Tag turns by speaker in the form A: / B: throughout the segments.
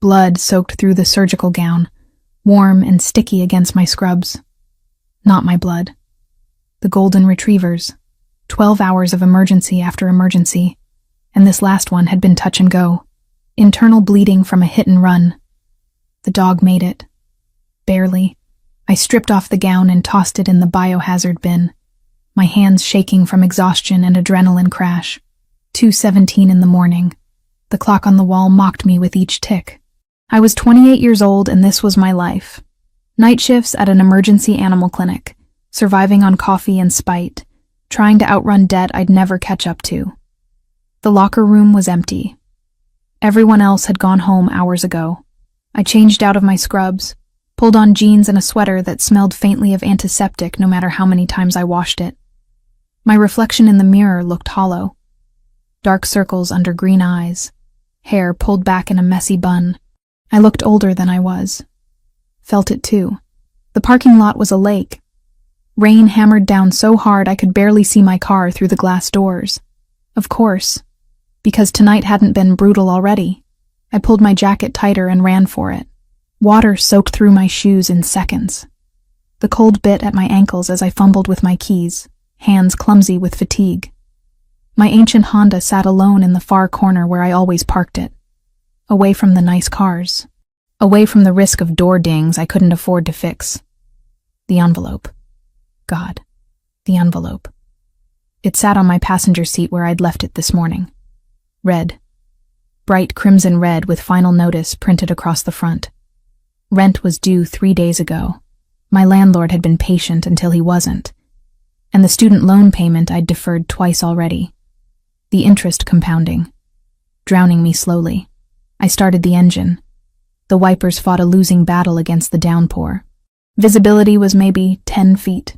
A: Blood soaked through the surgical gown, warm and sticky against my scrubs. Not my blood. The golden retrievers. 12 hours of emergency after emergency, and this last one had been touch and go. Internal bleeding from a hit and run. The dog made it. Barely. I stripped off the gown and tossed it in the biohazard bin, my hands shaking from exhaustion and adrenaline crash. 2:17 in the morning. The clock on the wall mocked me with each tick. I was 28 years old and this was my life. Night shifts at an emergency animal clinic, surviving on coffee and spite, trying to outrun debt I'd never catch up to. The locker room was empty. Everyone else had gone home hours ago. I changed out of my scrubs, pulled on jeans and a sweater that smelled faintly of antiseptic no matter how many times I washed it. My reflection in the mirror looked hollow. Dark circles under green eyes, hair pulled back in a messy bun. I looked older than I was. Felt it too. The parking lot was a lake. Rain hammered down so hard I could barely see my car through the glass doors. Of course, because tonight hadn't been brutal already. I pulled my jacket tighter and ran for it. Water soaked through my shoes in seconds. The cold bit at my ankles as I fumbled with my keys, hands clumsy with fatigue. My ancient Honda sat alone in the far corner where I always parked it. Away from the nice cars. Away from the risk of door dings I couldn't afford to fix. The envelope. God, the envelope. It sat on my passenger seat where I'd left it this morning. Red. Bright crimson red with final notice printed across the front. Rent was due 3 days ago. My landlord had been patient until he wasn't. And the student loan payment I'd deferred twice already. The interest compounding. Drowning me slowly. I started the engine. The wipers fought a losing battle against the downpour. Visibility was maybe 10 feet.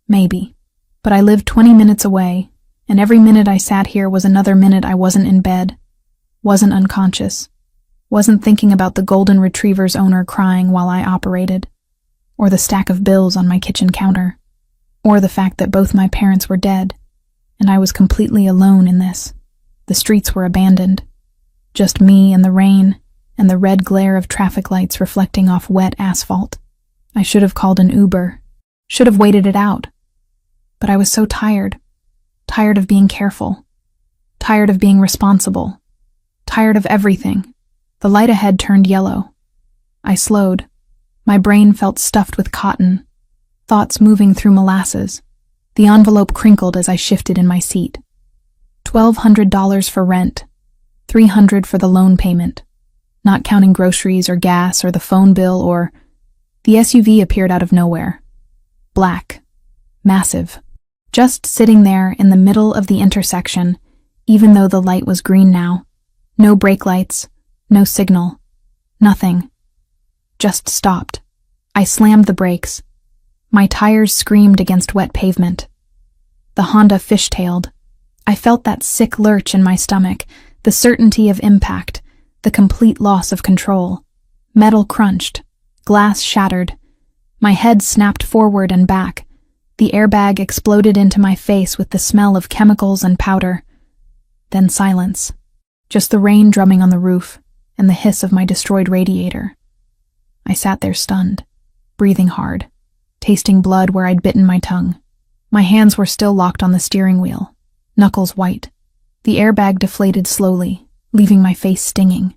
A: Maybe. But I lived 20 minutes away, and every minute I sat here was another minute I wasn't in bed, wasn't unconscious, wasn't thinking about the golden retriever's owner crying while I operated, or the stack of bills on my kitchen counter, or the fact that both my parents were dead, and I was completely alone in this. The streets were abandoned. Just me and the rain, and the red glare of traffic lights reflecting off wet asphalt. I should have called an Uber, should have waited it out. But I was so tired. Tired of being careful. Tired of being responsible. Tired of everything. The light ahead turned yellow. I slowed. My brain felt stuffed with cotton. Thoughts moving through molasses. The envelope crinkled as I shifted in my seat. $1,200 for rent. $300 for the loan payment. Not counting groceries or gas or the phone bill or... The SUV appeared out of nowhere. Black. Massive. Just sitting there in the middle of the intersection, even though the light was green now. No brake lights, no signal, nothing. Just stopped. I slammed the brakes. My tires screamed against wet pavement. The Honda fishtailed. I felt that sick lurch in my stomach, the certainty of impact, the complete loss of control. Metal crunched. Glass shattered. My head snapped forward and back. The airbag exploded into my face with the smell of chemicals and powder. Then silence. Just the rain drumming on the roof and the hiss of my destroyed radiator. I sat there stunned, breathing hard, tasting blood where I'd bitten my tongue. My hands were still locked on the steering wheel, knuckles white. The airbag deflated slowly, leaving my face stinging.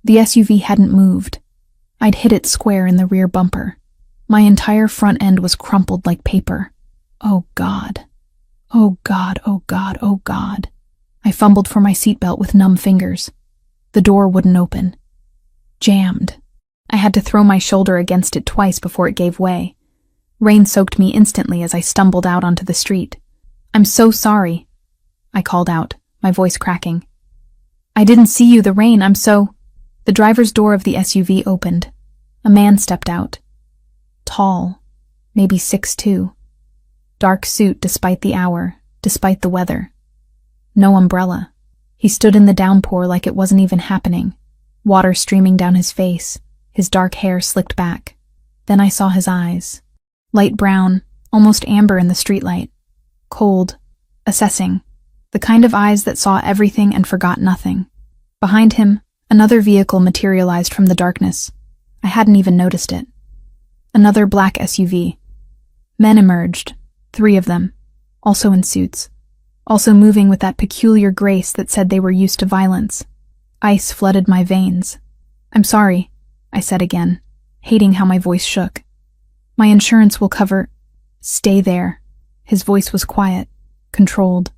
A: The SUV hadn't moved. I'd hit it square in the rear bumper. My entire front end was crumpled like paper. Oh God. Oh God, oh God, oh God. I fumbled for my seatbelt with numb fingers. The door wouldn't open. Jammed. I had to throw my shoulder against it twice before it gave way. Rain soaked me instantly as I stumbled out onto the street. "I'm so sorry," I called out, my voice cracking. "I didn't see you, the rain, I'm so—" The driver's door of the SUV opened. A man stepped out. Tall, maybe 6'2". Dark suit despite the hour, despite the weather. No umbrella. He stood in the downpour like it wasn't even happening, water streaming down his face, his dark hair slicked back. Then I saw his eyes. Light brown, almost amber in the streetlight. Cold, assessing. The kind of eyes that saw everything and forgot nothing. Behind him, Another vehicle materialized from the darkness. I hadn't even noticed it. Another black SUV. Men emerged, 3 of them, also in suits, also moving with that peculiar grace that said they were used to violence. Ice flooded my veins. "I'm sorry," I said again, hating how my voice shook. "My insurance will cover—" "Stay there." His voice was quiet, controlled.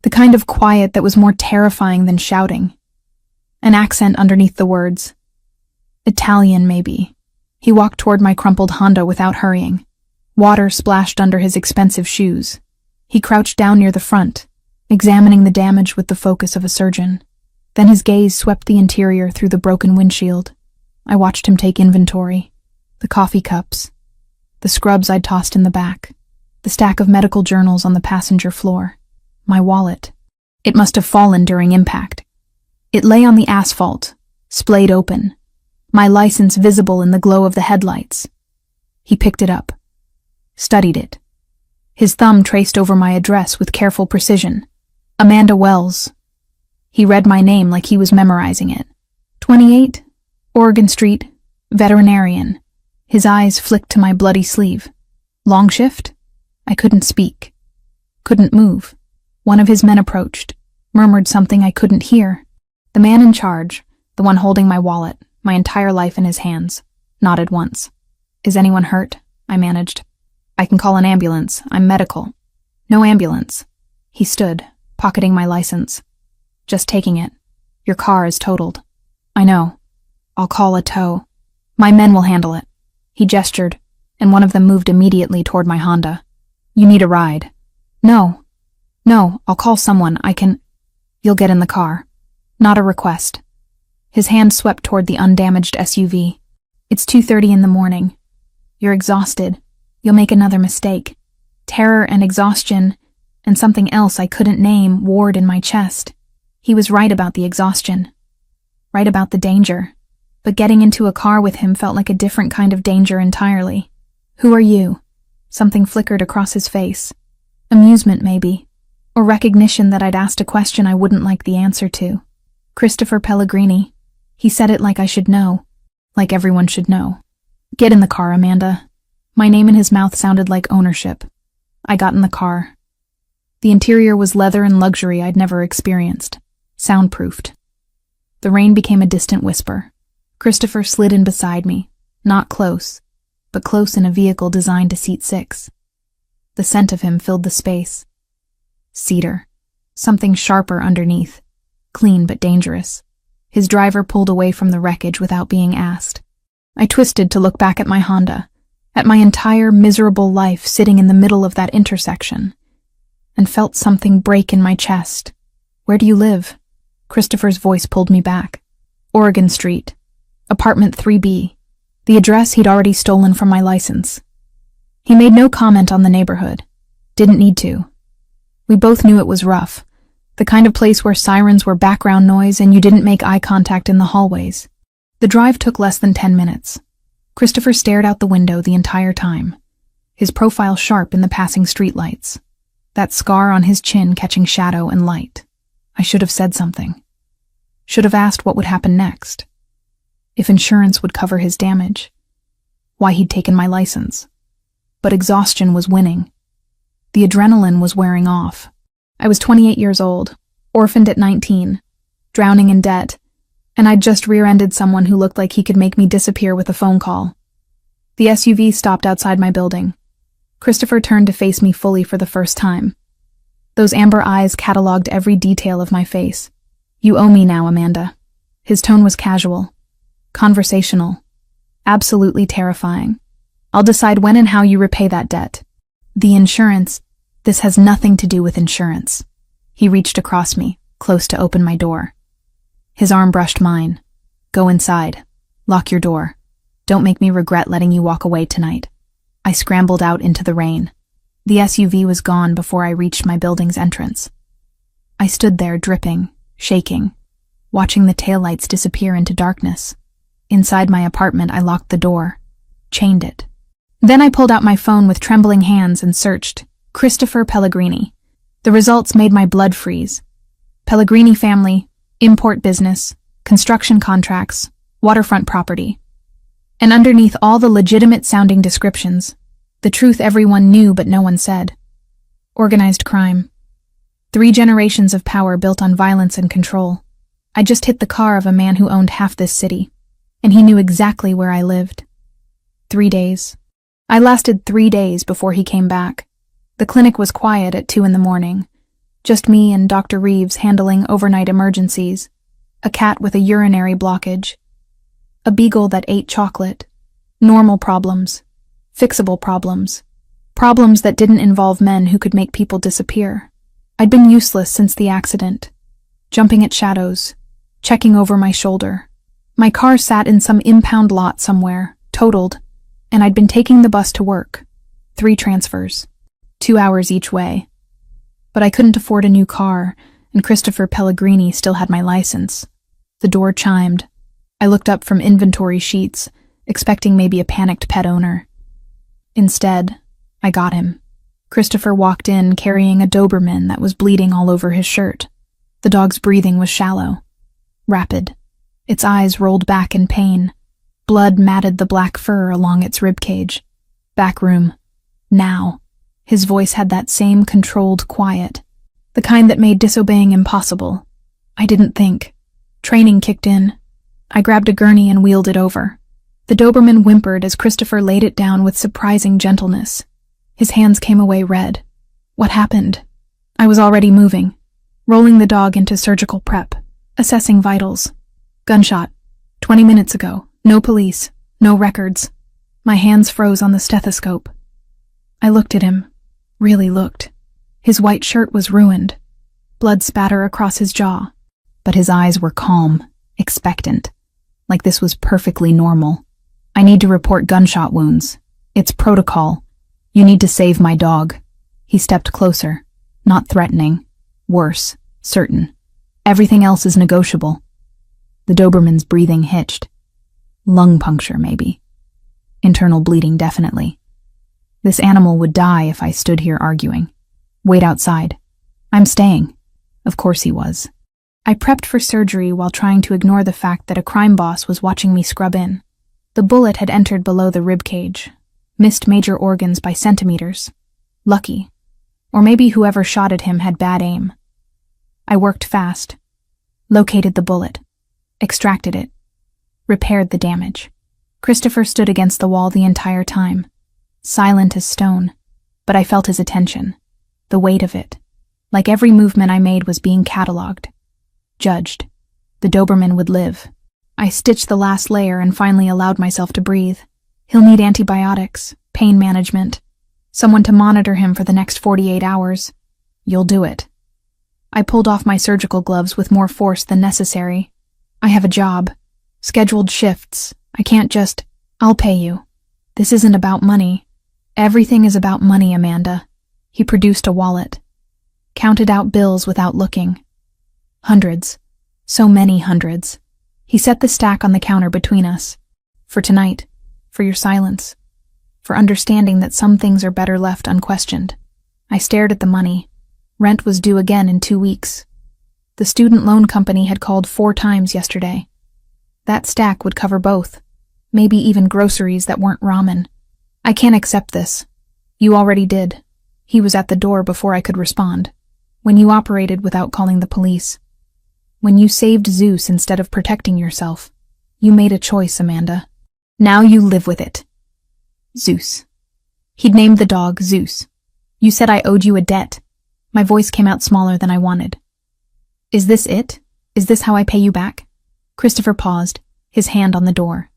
A: The kind of quiet that was more terrifying than shouting. An accent underneath the words. Italian, maybe. He walked toward my crumpled Honda without hurrying. Water splashed under his expensive shoes. He crouched down near the front, examining the damage with the focus of a surgeon. Then his gaze swept the interior through the broken windshield. I watched him take inventory. The coffee cups. The scrubs I'd tossed in the back. The stack of medical journals on the passenger floor. My wallet. It must have fallen during impact. It lay on the asphalt, splayed open. My license visible in the glow of the headlights. He picked it up. Studied it. His thumb traced over my address with careful precision. Amanda Wells. He read my name like he was memorizing it. 28, Oregon Street, veterinarian. His eyes flicked to my bloody sleeve. Long shift? I couldn't speak. Couldn't move. One of his men approached, murmured something I couldn't hear. The man in charge, the one holding my wallet, my entire life in his hands, nodded once. "Is anyone hurt?" I managed. "I can call an ambulance. I'm medical." "No ambulance." He stood, pocketing my license. "Just taking it. Your car is totaled." "I know. I'll call a tow. My men will handle it." He gestured, and one of them moved immediately toward my Honda. "You need a ride." No, I'll call someone. I can—" "You'll get in the car." "Not a request." His hand swept toward the undamaged SUV. "It's 2:30 in the morning. You're exhausted. You'll make another mistake." Terror and exhaustion, and something else I couldn't name, warred in my chest. He was right about the exhaustion. Right about the danger. But getting into a car with him felt like a different kind of danger entirely. "Who are you?" Something flickered across his face. Amusement, maybe. Or recognition that I'd asked a question I wouldn't like the answer to. "Christopher Pellegrini." He said it like I should know. Like everyone should know. "Get in the car, Amanda." My name in his mouth sounded like ownership. I got in the car. The interior was leather and luxury I'd never experienced. Soundproofed. The rain became a distant whisper. Christopher slid in beside me. Not close, but close in a vehicle designed to seat 6. The scent of him filled the space. Cedar. Something sharper underneath. Clean but dangerous. His driver pulled away from the wreckage without being asked. I twisted to look back at my Honda, at my entire miserable life sitting in the middle of that intersection, and felt something break in my chest. "Where do you live?" Christopher's voice pulled me back. "Oregon Street. Apartment 3B. The address he'd already stolen from my license. He made no comment on the neighborhood. Didn't need to. We both knew it was rough. The kind of place where sirens were background noise and you didn't make eye contact in the hallways. The drive took less than 10 minutes. Christopher stared out the window the entire time, his profile sharp in the passing streetlights, that scar on his chin catching shadow and light. I should have said something. Should have asked what would happen next. If insurance would cover his damage. Why he'd taken my license. But exhaustion was winning. The adrenaline was wearing off. I was 28 years old, orphaned at 19, drowning in debt, and I'd just rear-ended someone who looked like he could make me disappear with a phone call. The SUV stopped outside my building. Christopher turned to face me fully for the first time. Those amber eyes cataloged every detail of my face. "You owe me now, Amanda." His tone was casual, conversational, absolutely terrifying. "I'll decide when and how you repay that debt. The insurance, this has nothing to do with insurance." He reached across me, close to open my door. His arm brushed mine. "Go inside. Lock your door. Don't make me regret letting you walk away tonight." I scrambled out into the rain. The SUV was gone before I reached my building's entrance. I stood there dripping, shaking, watching the taillights disappear into darkness. Inside my apartment, I locked the door, chained it. Then I pulled out my phone with trembling hands and searched Christopher Pellegrini. The results made my blood freeze. Pellegrini family, import business, construction contracts, waterfront property. And underneath all the legitimate-sounding descriptions, the truth everyone knew but no one said. Organized crime. 3 generations of power built on violence and control. I just hit the car of a man who owned half this city, and he knew exactly where I lived. 3 days. I lasted 3 days before he came back. The clinic was quiet at 2 in the morning. Just me and Dr. Reeves handling overnight emergencies. A cat with a urinary blockage. A beagle that ate chocolate. Normal problems. Fixable problems. Problems that didn't involve men who could make people disappear. I'd been useless since the accident. Jumping at shadows. Checking over my shoulder. My car sat in some impound lot somewhere, totaled, and I'd been taking the bus to work. 3 transfers. 2 hours each way. But I couldn't afford a new car, and Christopher Pellegrini still had my license. The door chimed. I looked up from inventory sheets, expecting maybe a panicked pet owner. Instead, I got him. Christopher walked in carrying a Doberman that was bleeding all over his shirt. The dog's breathing was shallow. Rapid. Its eyes rolled back in pain. Blood matted the black fur along its ribcage. Back room. Now. His voice had that same controlled quiet. The kind that made disobeying impossible. I didn't think. Training kicked in. I grabbed a gurney and wheeled it over. The Doberman whimpered as Christopher laid it down with surprising gentleness. His hands came away red. What happened? I was already moving. Rolling the dog into surgical prep. Assessing vitals. Gunshot. 20 minutes ago. No police. No records. My hands froze on the stethoscope. I looked at him. Really looked. His white shirt was ruined. Blood spatter across his jaw. But his eyes were calm, expectant. Like this was perfectly normal. I need to report gunshot wounds. It's protocol. You need to save my dog. He stepped closer. Not threatening. Worse. Certain. Everything else is negotiable. The Doberman's breathing hitched. Lung puncture, maybe. Internal bleeding, definitely. This animal would die if I stood here arguing. Wait outside. I'm staying. Of course he was. I prepped for surgery while trying to ignore the fact that a crime boss was watching me scrub in. The bullet had entered below the rib cage. Missed major organs by centimeters. Lucky. Or maybe whoever shot at him had bad aim. I worked fast. Located the bullet. Extracted it. Repaired the damage. Christopher stood against the wall the entire time. Silent as stone. But I felt his attention. The weight of it. Like every movement I made was being catalogued. Judged. The Doberman would live. I stitched the last layer and finally allowed myself to breathe. He'll need antibiotics, pain management, someone to monitor him for the next 48 hours. You'll do it. I pulled off my surgical gloves with more force than necessary. I have a job. Scheduled shifts. I can't just... I'll pay you. This isn't about money. Everything is about money, Amanda. He produced a wallet. Counted out bills without looking. Hundreds. So many hundreds. He set the stack on the counter between us. For tonight. For your silence. For understanding that some things are better left unquestioned. I stared at the money. Rent was due again in 2 weeks. The student loan company had called 4 times yesterday. That stack would cover both. Maybe even groceries that weren't ramen. I can't accept this. You already did. He was at the door before I could respond. When you operated without calling the police. When you saved Zeus instead of protecting yourself. You made a choice, Amanda. Now you live with it. Zeus. He'd named the dog Zeus. You said I owed you a debt. My voice came out smaller than I wanted. Is this it? Is this how I pay you back? Christopher paused, his hand on the door.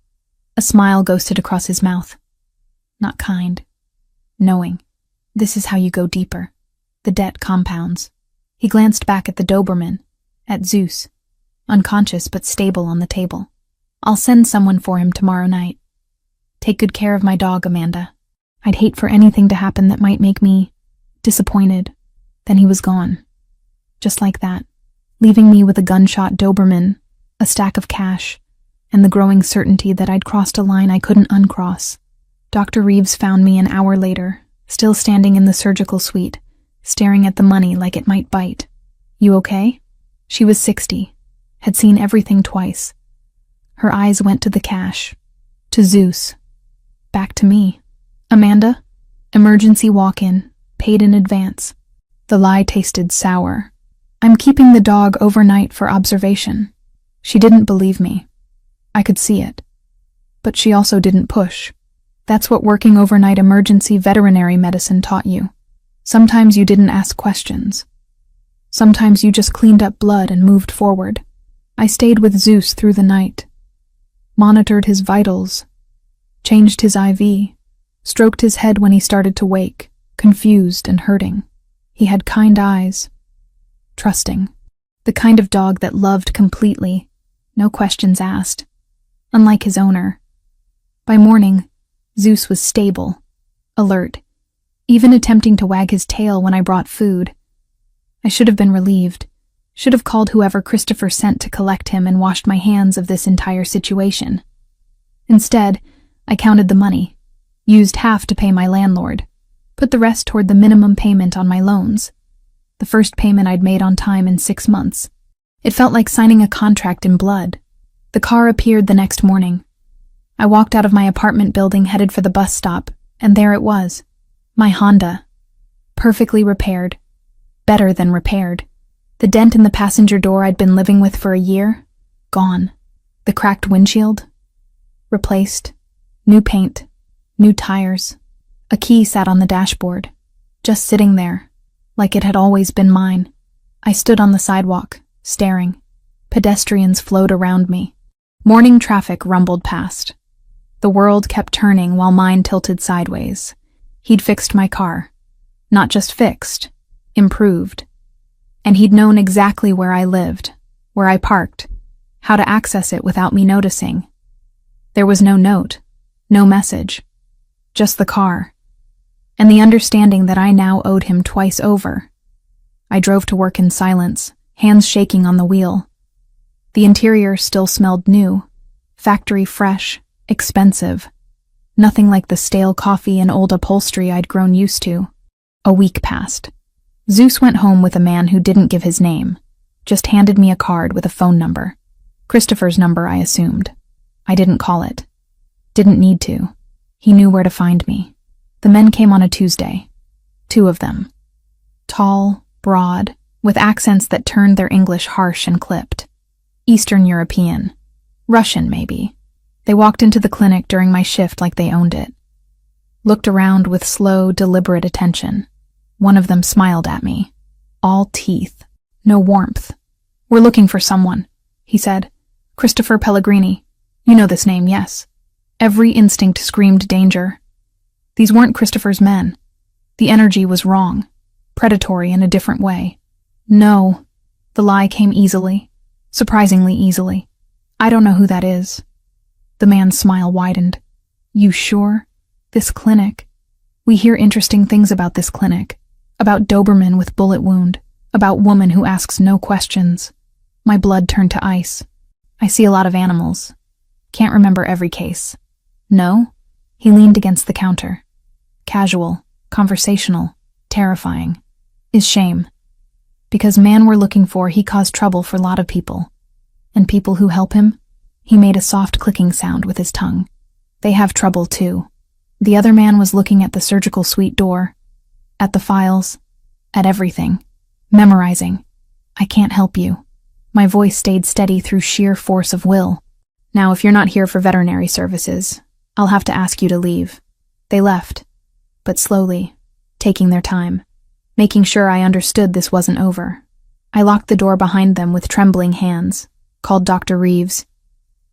A: A smile ghosted across his mouth. Not kind. Knowing. This is how you go deeper. The debt compounds. He glanced back at the Doberman, at Zeus, unconscious but stable on the table. I'll send someone for him tomorrow night. Take good care of my dog, Amanda. I'd hate for anything to happen that might make me disappointed. Then he was gone. Just like that, leaving me with a gunshot Doberman, a stack of cash, and the growing certainty that I'd crossed a line I couldn't uncross. Dr. Reeves found me an hour later, still standing in the surgical suite, staring at the money like it might bite. You okay? She was 60, had seen everything twice. Her eyes went to the cash, to Zeus, back to me. Amanda? Emergency walk-in, paid in advance. The lie tasted sour. I'm keeping the dog overnight for observation. She didn't believe me. I could see it. But she also didn't push. That's what working overnight emergency veterinary medicine taught you. Sometimes you didn't ask questions. Sometimes you just cleaned up blood and moved forward. I stayed with Zeus through the night. Monitored his vitals. Changed his IV. Stroked his head when he started to wake, confused and hurting. He had kind eyes. Trusting. The kind of dog that loved completely. No questions asked. Unlike his owner. By morning, Zeus was stable. Alert. Even attempting to wag his tail when I brought food. I should have been relieved. Should have called whoever Christopher sent to collect him and washed my hands of this entire situation. Instead, I counted the money. Used half to pay my landlord. Put the rest toward the minimum payment on my loans. The first payment I'd made on time in 6 months. It felt like signing a contract in blood. The car appeared the next morning. I walked out of my apartment building headed for the bus stop, and there it was. My Honda. Perfectly repaired. Better than repaired. The dent in the passenger door I'd been living with for a year? Gone. The cracked windshield? Replaced. New paint. New tires. A key sat on the dashboard. Just sitting there. Like it had always been mine. I stood on the sidewalk, staring. Pedestrians flowed around me. Morning traffic rumbled past. The world kept turning while mine tilted sideways. He'd fixed my car. Not just fixed. Improved. And he'd known exactly where I lived, where I parked, how to access it without me noticing. There was no note, no message, just the car, and the understanding that I now owed him twice over. I drove to work in silence, hands shaking on the wheel. The interior still smelled new, factory fresh, expensive. Nothing like the stale coffee and old upholstery I'd grown used to. A week passed. Zeus went home with a man who didn't give his name, just handed me a card with a phone number. Christopher's number, I assumed. I didn't call it. Didn't need to. He knew where to find me. The men came on a Tuesday. 2 of them. Tall, broad, with accents that turned their English harsh and clipped. Eastern European. Russian, maybe. They walked into the clinic during my shift like they owned it. Looked around with slow, deliberate attention. One of them smiled at me. All teeth. No warmth. "We're looking for someone," he said. "Christopher Pellegrini. You know this name, yes." Every instinct screamed danger. These weren't Christopher's men. The energy was wrong. Predatory in a different way. "No." The lie came easily. Surprisingly easily. "I don't know who that is." The man's smile widened. "You sure? This clinic. We hear interesting things about this clinic. About Doberman with bullet wound. About woman who asks no questions." My blood turned to ice. "I see a lot of animals. Can't remember every case." "No?" He leaned against the counter. Casual, conversational, terrifying. "Is shame. Because man we're looking for, he caused trouble for a lot of people. And people who help him?" He made a soft clicking sound with his tongue. "They have trouble too." The other man was looking at the surgical suite door. At the files. At everything. Memorizing. "I can't help you." My voice stayed steady through sheer force of will. "Now, if you're not here for veterinary services, I'll have to ask you to leave." They left. But slowly. Taking their time. Making sure I understood this wasn't over. I locked the door behind them with trembling hands. Called Dr. Reeves.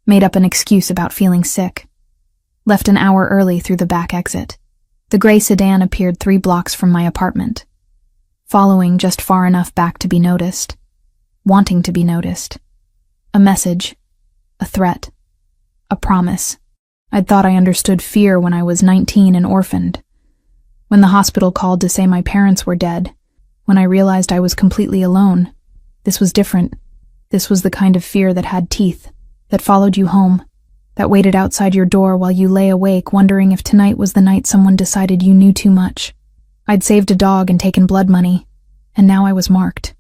A: Made up an excuse about feeling sick. Left an hour early through the back exit. The gray sedan appeared 3 blocks from my apartment. Following just far enough back to be noticed. Wanting to be noticed. A message. A threat. A promise. I'd thought I understood fear when I was 19 and orphaned. When the hospital called to say my parents were dead. When I realized I was completely alone. This was different. This was the kind of fear that had teeth. That followed you home. That waited outside your door while you lay awake wondering if tonight was the night someone decided you knew too much. I'd saved a dog and taken blood money, and now I was marked.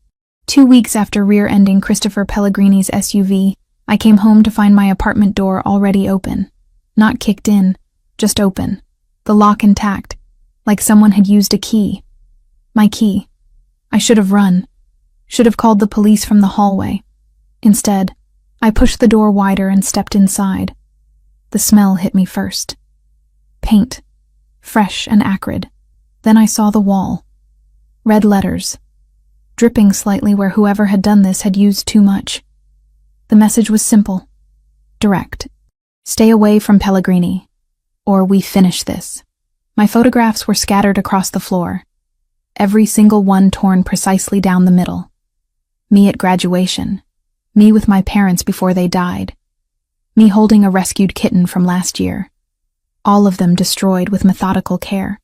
A: 2 weeks after rear-ending Christopher Pellegrini's SUV, I came home to find my apartment door already open. Not kicked in, just open. The lock intact, like someone had used a key. My key. I should have run. Should have called the police from the hallway. Instead, I pushed the door wider and stepped inside. The smell hit me first. Paint. Fresh and acrid. Then I saw the wall. Red letters. Dripping slightly where whoever had done this had used too much. The message was simple. Direct. Stay away from Pellegrini, or we finish this. My photographs were scattered across the floor, every single one torn precisely down the middle. Me at graduation. Me with my parents before they died. Me holding a rescued kitten from last year. All of them destroyed with methodical care.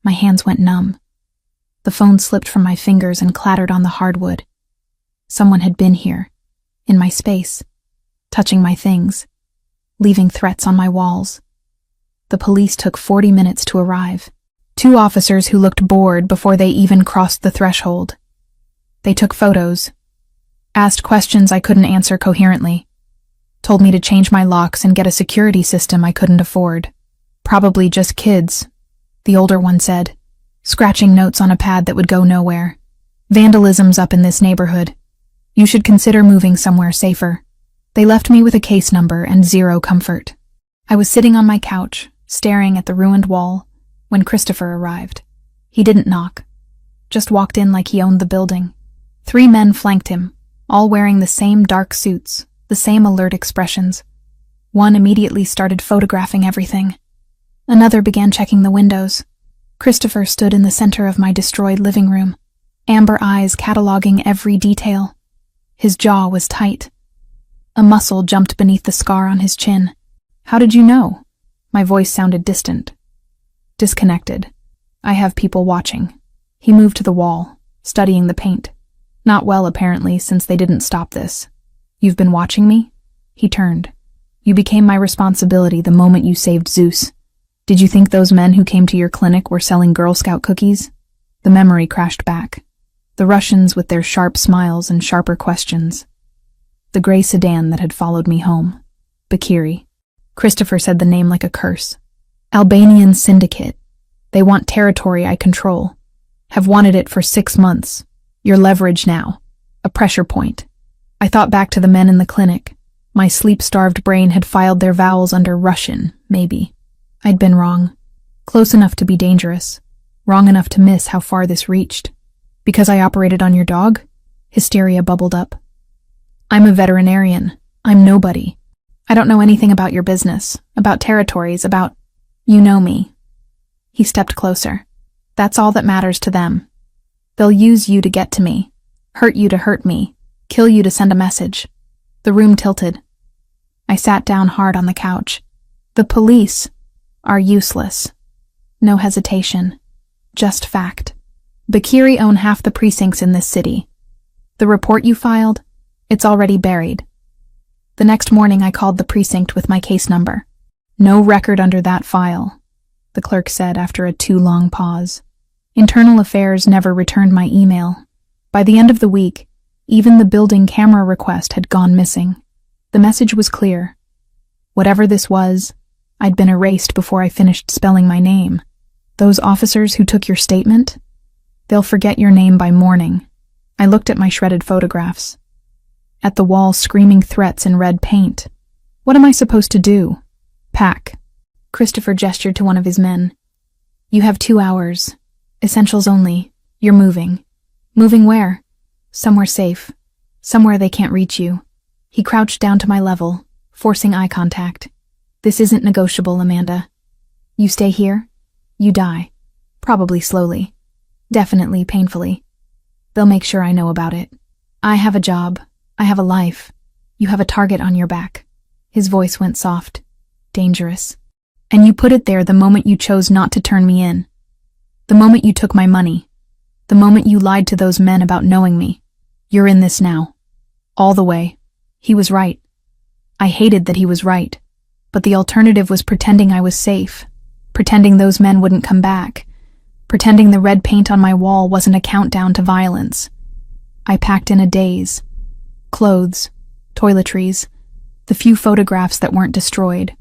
A: My hands went numb. The phone slipped from my fingers and clattered on the hardwood. Someone had been here, in my space, touching my things, leaving threats on my walls. The police took 40 minutes to arrive. 2 officers who looked bored before they even crossed the threshold. They took photos, asked questions I couldn't answer coherently, told me to change my locks and get a security system I couldn't afford. Probably just kids, the older one said, scratching notes on a pad that would go nowhere. Vandalism's up in this neighborhood. You should consider moving somewhere safer. They left me with a case number and zero comfort. I was sitting on my couch, staring at the ruined wall, when Christopher arrived. He didn't knock, just walked in like he owned the building. 3 men flanked him, all wearing the same dark suits, the same alert expressions. One immediately started photographing everything. Another began checking the windows. Christopher stood in the center of my destroyed living room, amber eyes cataloging every detail. His jaw was tight. A muscle jumped beneath the scar on his chin. How did you know? My voice sounded distant. Disconnected. I have people watching. He moved to the wall, studying the paint. Not well, apparently, since they didn't stop this. You've been watching me? He turned. You became my responsibility the moment you saved Zeus. Did you think those men who came to your clinic were selling Girl Scout cookies? The memory crashed back. The Russians with their sharp smiles and sharper questions. The gray sedan that had followed me home. Bakiri. Christopher said the name like a curse. Albanian syndicate. They want territory I control. Have wanted it for 6 months. Your leverage now. A pressure point. I thought back to the men in the clinic. My sleep-starved brain had filed their vowels under Russian, maybe. I'd been wrong. Close enough to be dangerous. Wrong enough to miss how far this reached. Because I operated on your dog? Hysteria bubbled up. I'm a veterinarian. I'm nobody. I don't know anything about your business, about territories, about... You know me. He stepped closer. That's all that matters to them. They'll use you to get to me, hurt you to hurt me, kill you to send a message. The room tilted. I sat down hard on the couch. The police are useless. No hesitation. Just fact. Bakiri own half the precincts in this city. The report you filed, it's already buried. The next morning I called the precinct with my case number. No record under that file, the clerk said after a too long pause. Internal Affairs never returned my email. By the end of the week, even the building camera request had gone missing. The message was clear. Whatever this was, I'd been erased before I finished spelling my name. Those officers who took your statement? They'll forget your name by morning. I looked at my shredded photographs. At the wall screaming threats in red paint. What am I supposed to do? Pack. Christopher gestured to one of his men. You have 2 hours. Essentials only. You're moving. Moving where? Somewhere safe. Somewhere they can't reach you. He crouched down to my level, forcing eye contact. This isn't negotiable, Amanda. You stay here, you die. Probably slowly. Definitely painfully. They'll make sure I know about it. I have a job. I have a life. You have a target on your back. His voice went soft. Dangerous. And you put it there the moment you chose not to turn me in. The moment you took my money. The moment you lied to those men about knowing me. You're in this now. All the way. He was right. I hated that he was right. But the alternative was pretending I was safe. Pretending those men wouldn't come back. Pretending the red paint on my wall wasn't a countdown to violence. I packed in a daze. Clothes, toiletries, the few photographs that weren't destroyed.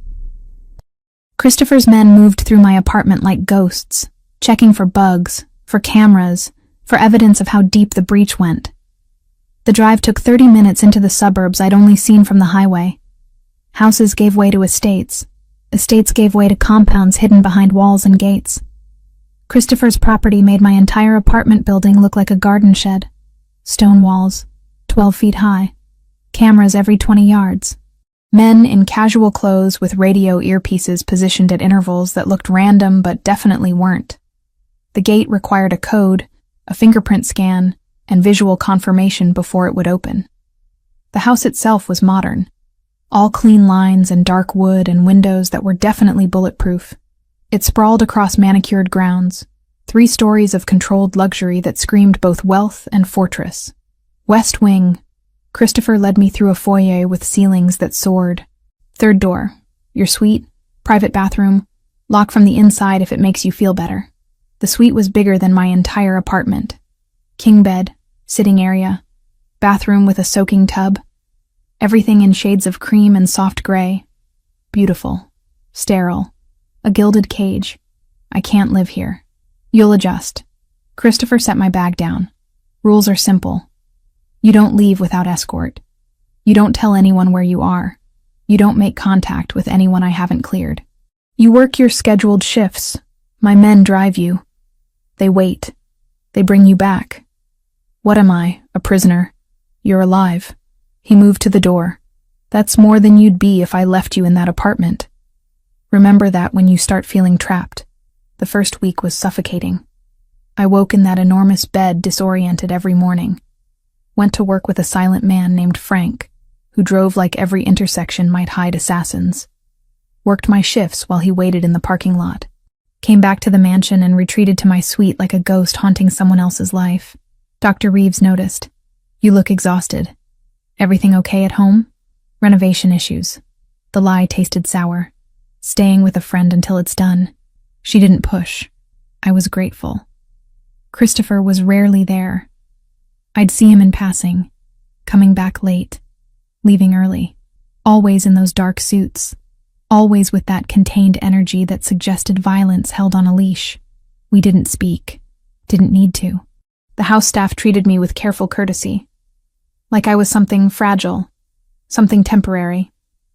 A: Christopher's men moved through my apartment like ghosts, checking for bugs, for cameras, for evidence of how deep the breach went. The drive took 30 minutes into the suburbs I'd only seen from the highway. Houses gave way to estates. Estates gave way to compounds hidden behind walls and gates. Christopher's property made my entire apartment building look like a garden shed. Stone walls, 12 feet high. Cameras every 20 yards. Men in casual clothes with radio earpieces positioned at intervals that looked random but definitely weren't. The gate required a code, a fingerprint scan, and visual confirmation before it would open. The house itself was modern. All clean lines and dark wood and windows that were definitely bulletproof. It sprawled across manicured grounds, 3 stories of controlled luxury that screamed both wealth and fortress. West wing. Christopher led me through a foyer with ceilings that soared. 3rd door. Your suite, private bathroom, lock from the inside if it makes you feel better. The suite was bigger than my entire apartment. King bed, sitting area, bathroom with a soaking tub. Everything in shades of cream and soft gray. Beautiful. Sterile. A gilded cage. I can't live here. You'll adjust. Christopher set my bag down. Rules are simple. You don't leave without escort. You don't tell anyone where you are. You don't make contact with anyone I haven't cleared. You work your scheduled shifts. My men drive you. They wait. They bring you back. What am I? A prisoner? You're alive. He moved to the door. That's more than you'd be if I left you in that apartment. Remember that when you start feeling trapped. The first week was suffocating. I woke in that enormous bed disoriented every morning. Went to work with a silent man named Frank, who drove like every intersection might hide assassins. Worked my shifts while he waited in the parking lot. Came back to the mansion and retreated to my suite like a ghost haunting someone else's life. Dr. Reeves noticed. You look exhausted. Everything okay at home? Renovation issues. The lie tasted sour. Staying with a friend until it's done. She didn't push. I was grateful. Christopher was rarely there. I'd see him in passing, coming back late, leaving early, always in those dark suits, always with that contained energy that suggested violence held on a leash. We didn't speak, didn't need to. The house staff treated me with careful courtesy, like I was something fragile, something temporary.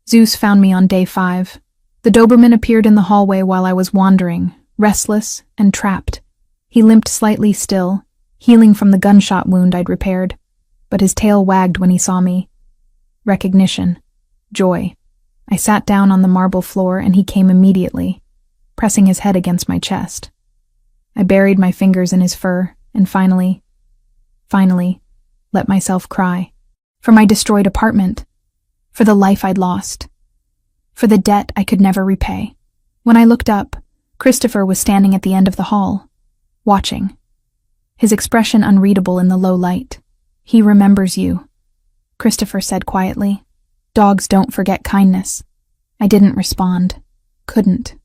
A: Zeus found me on day 5. The Doberman appeared in the hallway while I was wandering, restless and trapped. He limped slightly still, healing from the gunshot wound I'd repaired, but his tail wagged when he saw me. Recognition. Joy. I sat down on the marble floor and he came immediately, pressing his head against my chest. I buried my fingers in his fur and finally, let myself cry. For my destroyed apartment. For the life I'd lost. For the debt I could never repay. When I looked up, Christopher was standing at the end of the hall, watching. His expression unreadable in the low light. He remembers you, Christopher said quietly. Dogs don't forget kindness. I didn't respond. Couldn't.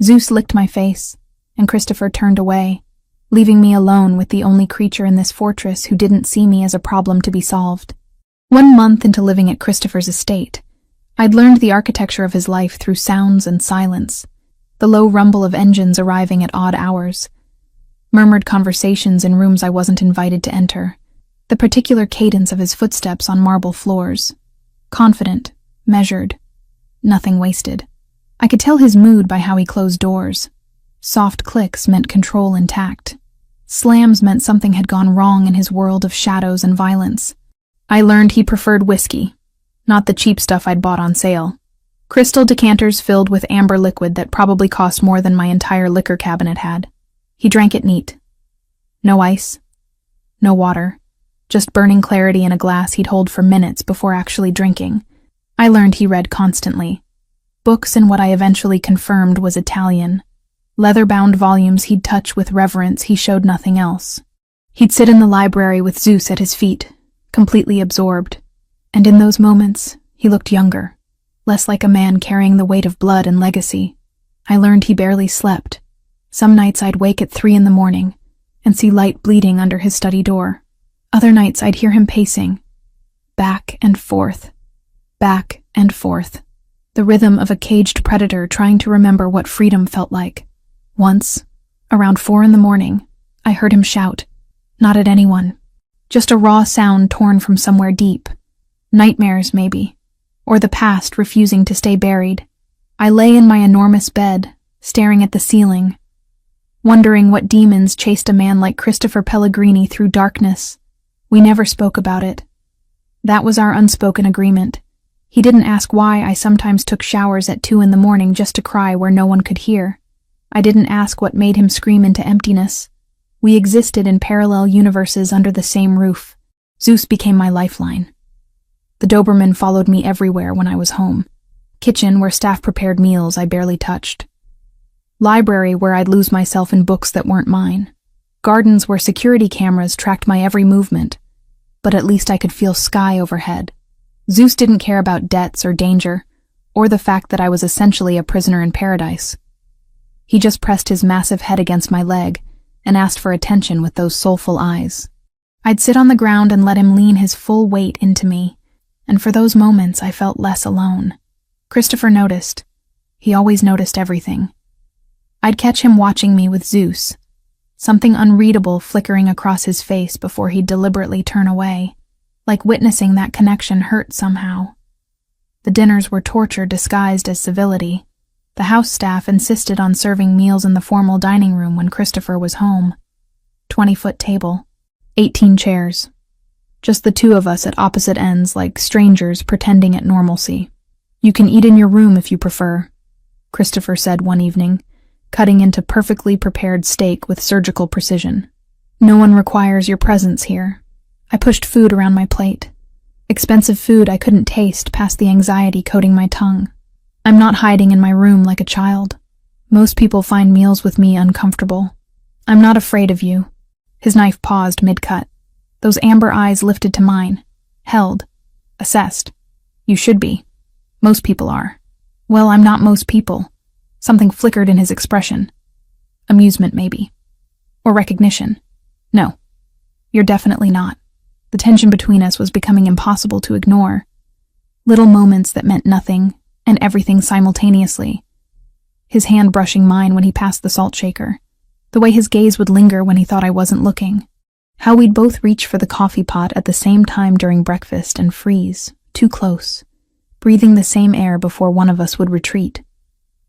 A: Zeus licked my face, and Christopher turned away, leaving me alone with the only creature in this fortress who didn't see me as a problem to be solved. 1 month into living at Christopher's estate, I'd learned the architecture of his life through sounds and silence, the low rumble of engines arriving at odd hours, murmured conversations in rooms I wasn't invited to enter, the particular cadence of his footsteps on marble floors. Confident, measured, nothing wasted. I could tell his mood by how he closed doors. Soft clicks meant control intact. Slams meant something had gone wrong in his world of shadows and violence. I learned he preferred whiskey, not the cheap stuff I'd bought on sale. Crystal decanters filled with amber liquid that probably cost more than my entire liquor cabinet had. He drank it neat. No ice, no water, just burning clarity in a glass he'd hold for minutes before actually drinking. I learned he read constantly. Books in what I eventually confirmed was Italian. Leather-bound volumes he'd touch with reverence, he showed nothing else. He'd sit in the library with Zeus at his feet, completely absorbed. And in those moments, he looked younger, less like a man carrying the weight of blood and legacy. I learned he barely slept. Some nights I'd wake at 3 in the morning and see light bleeding under his study door. Other nights I'd hear him pacing, back and forth, back and forth, the rhythm of a caged predator trying to remember what freedom felt like. Once, around 4 a.m, I heard him shout, not at anyone, just a raw sound torn from somewhere deep. Nightmares, maybe, or the past refusing to stay buried. I lay in my enormous bed, staring at the ceiling, wondering what demons chased a man like Christopher Pellegrini through darkness. We never spoke about it. That was our unspoken agreement. He didn't ask why I sometimes took showers at 2 a.m. just to cry where no one could hear. I didn't ask what made him scream into emptiness. We existed in parallel universes under the same roof. Zeus became my lifeline. The Doberman followed me everywhere when I was home. Kitchen, where staff prepared meals I barely touched. Library, where I'd lose myself in books that weren't mine. Gardens, where security cameras tracked my every movement. But at least I could feel sky overhead. Zeus didn't care about debts or danger, or the fact that I was essentially a prisoner in paradise. He just pressed his massive head against my leg and asked for attention with those soulful eyes. I'd sit on the ground and let him lean his full weight into me, and for those moments I felt less alone. Christopher noticed. He always noticed everything. I'd catch him watching me with Zeus, something unreadable flickering across his face before he'd deliberately turn away, like witnessing that connection hurt somehow. The dinners were torture disguised as civility. The house staff insisted on serving meals in the formal dining room when Christopher was home. 20-foot table, 18 chairs. Just the two of us at opposite ends like strangers pretending at normalcy. You can eat in your room if you prefer, Christopher said one evening, cutting into perfectly prepared steak with surgical precision. No one requires your presence here. I pushed food around my plate. Expensive food I couldn't taste past the anxiety coating my tongue. I'm not hiding in my room like a child. Most people find meals with me uncomfortable. I'm not afraid of you. His knife paused mid-cut. Those amber eyes lifted to mine. Held. Assessed. You should be. Most people are. Well, I'm not most people. Something flickered in his expression. Amusement, maybe. Or recognition. No. You're definitely not. The tension between us was becoming impossible to ignore. Little moments that meant nothing, and everything simultaneously. His hand brushing mine when he passed the salt shaker. The way his gaze would linger when he thought I wasn't looking. How we'd both reach for the coffee pot at the same time during breakfast and freeze, too close, breathing the same air before one of us would retreat.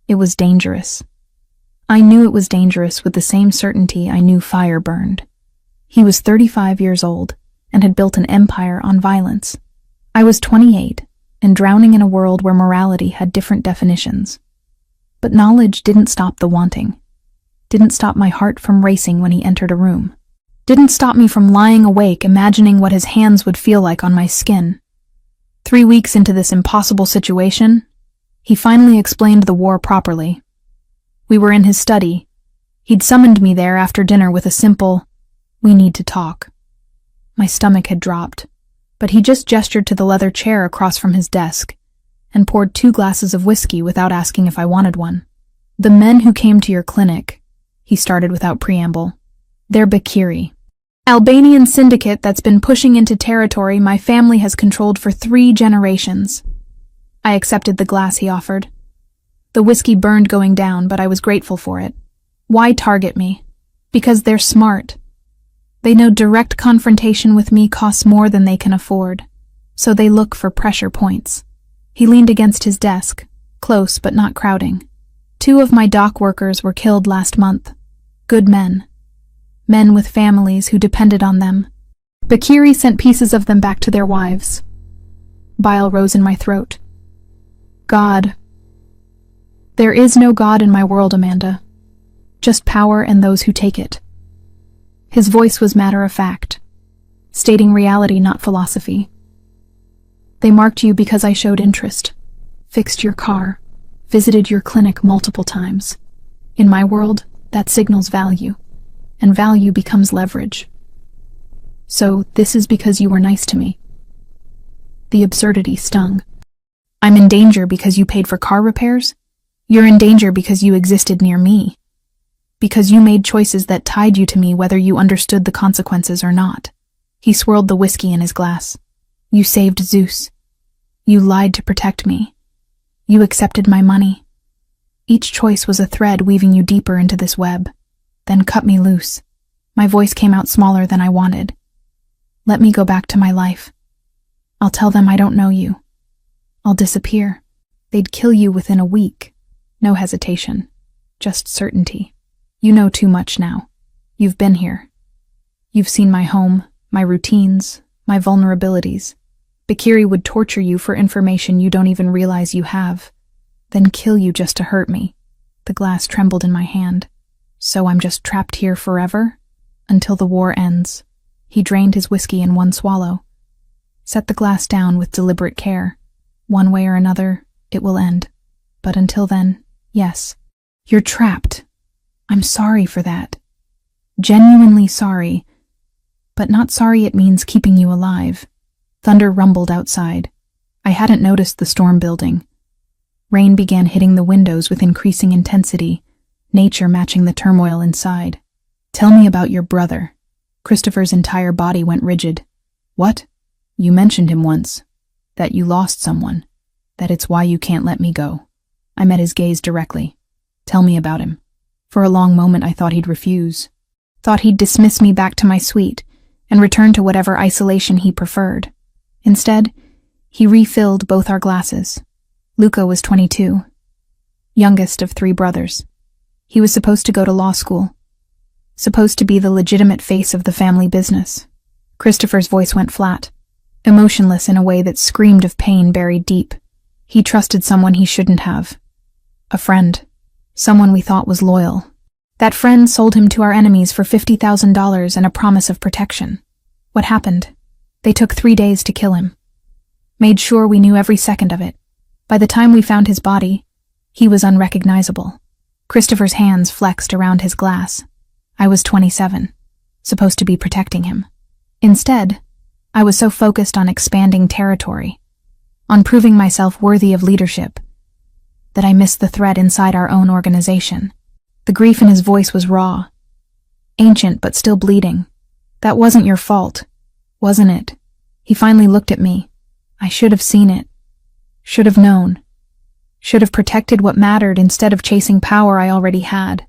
A: It was dangerous. I knew it was dangerous with the same certainty I knew fire burned. He was 35 years old and had built an empire on violence. I was 28 and drowning in a world where morality had different definitions. But knowledge didn't stop the wanting. Didn't stop my heart from racing when he entered a room. Didn't stop me from lying awake imagining what his hands would feel like on my skin. 3 weeks into this impossible situation, he finally explained the war properly. We were in his study. He'd summoned me there after dinner with a simple, "We need to talk." My stomach had dropped, but he just gestured to the leather chair across from his desk and poured 2 glasses of whiskey without asking if I wanted one. "The men who came to your clinic," he started without preamble, "they're Bakiri. Albanian syndicate that's been pushing into territory my family has controlled for 3 generations. I accepted the glass he offered. The whiskey burned going down, but I was grateful for it. Why target me? Because they're smart. They know direct confrontation with me costs more than they can afford, so they look for pressure points. He leaned against his desk, close but not crowding. 2 of my dock workers were killed last month. Good men. Men with families who depended on them. Bakiri sent pieces of them back to their wives. Bile rose in my throat. God. There is no God in my world, Amanda. Just power and those who take it. His voice was matter-of-fact, stating reality, not philosophy. They marked you because I showed interest, fixed your car, visited your clinic multiple times. In my world, that signals value, and value becomes leverage. So this is because you were nice to me. The absurdity stung. I'm in danger because you paid for car repairs? You're in danger because you existed near me. Because you made choices that tied you to me whether you understood the consequences or not. He He swirled the whiskey in his glass. You saved Zeus. You lied to protect me. You accepted my money. Each choice was a thread weaving you deeper into this web. Then cut me loose. My voice came out smaller than I wanted. Let me go back to my life. I'll tell them I don't know you. I'll disappear. They'd kill you within a week. No hesitation. Just certainty. You know too much now. You've been here. You've seen my home, my routines, my vulnerabilities. Bakiri would torture you for information you don't even realize you have, then kill you just to hurt me. The glass trembled in my hand. So I'm just trapped here forever? Until the war ends. He drained his whiskey in one swallow. Set the glass down with deliberate care. One way or another, it will end. But until then, yes. You're trapped. I'm sorry for that. Genuinely sorry. But not sorry it means keeping you alive. Thunder rumbled outside. I hadn't noticed the storm building. Rain began hitting the windows with increasing intensity, nature matching the turmoil inside. Tell me about your brother. Christopher's entire body went rigid. What? You mentioned him once. That you lost someone. That it's why you can't let me go. I met his gaze directly. Tell me about him. For a long moment I thought he'd refuse. Thought he'd dismiss me back to my suite and return to whatever isolation he preferred. Instead, he refilled both our glasses. Luca was 22, youngest of 3 brothers. He was supposed to go to law school, supposed to be the legitimate face of the family business. Christopher's voice went flat, emotionless in a way that screamed of pain buried deep. He trusted someone he shouldn't have. A friend, someone we thought was loyal. That friend sold him to our enemies for $50,000 and a promise of protection. What happened? They took 3 days to kill him. Made sure we knew every second of it. By the time we found his body, he was unrecognizable. Christopher's hands flexed around his glass. I was 27, supposed to be protecting him. Instead, I was so focused on expanding territory, on proving myself worthy of leadership, that I missed the thread inside our own organization. The grief in his voice was raw, ancient but still bleeding. That wasn't your fault, wasn't it? He finally looked at me. I should have seen it. Should have known. Should have protected what mattered instead of chasing power I already had.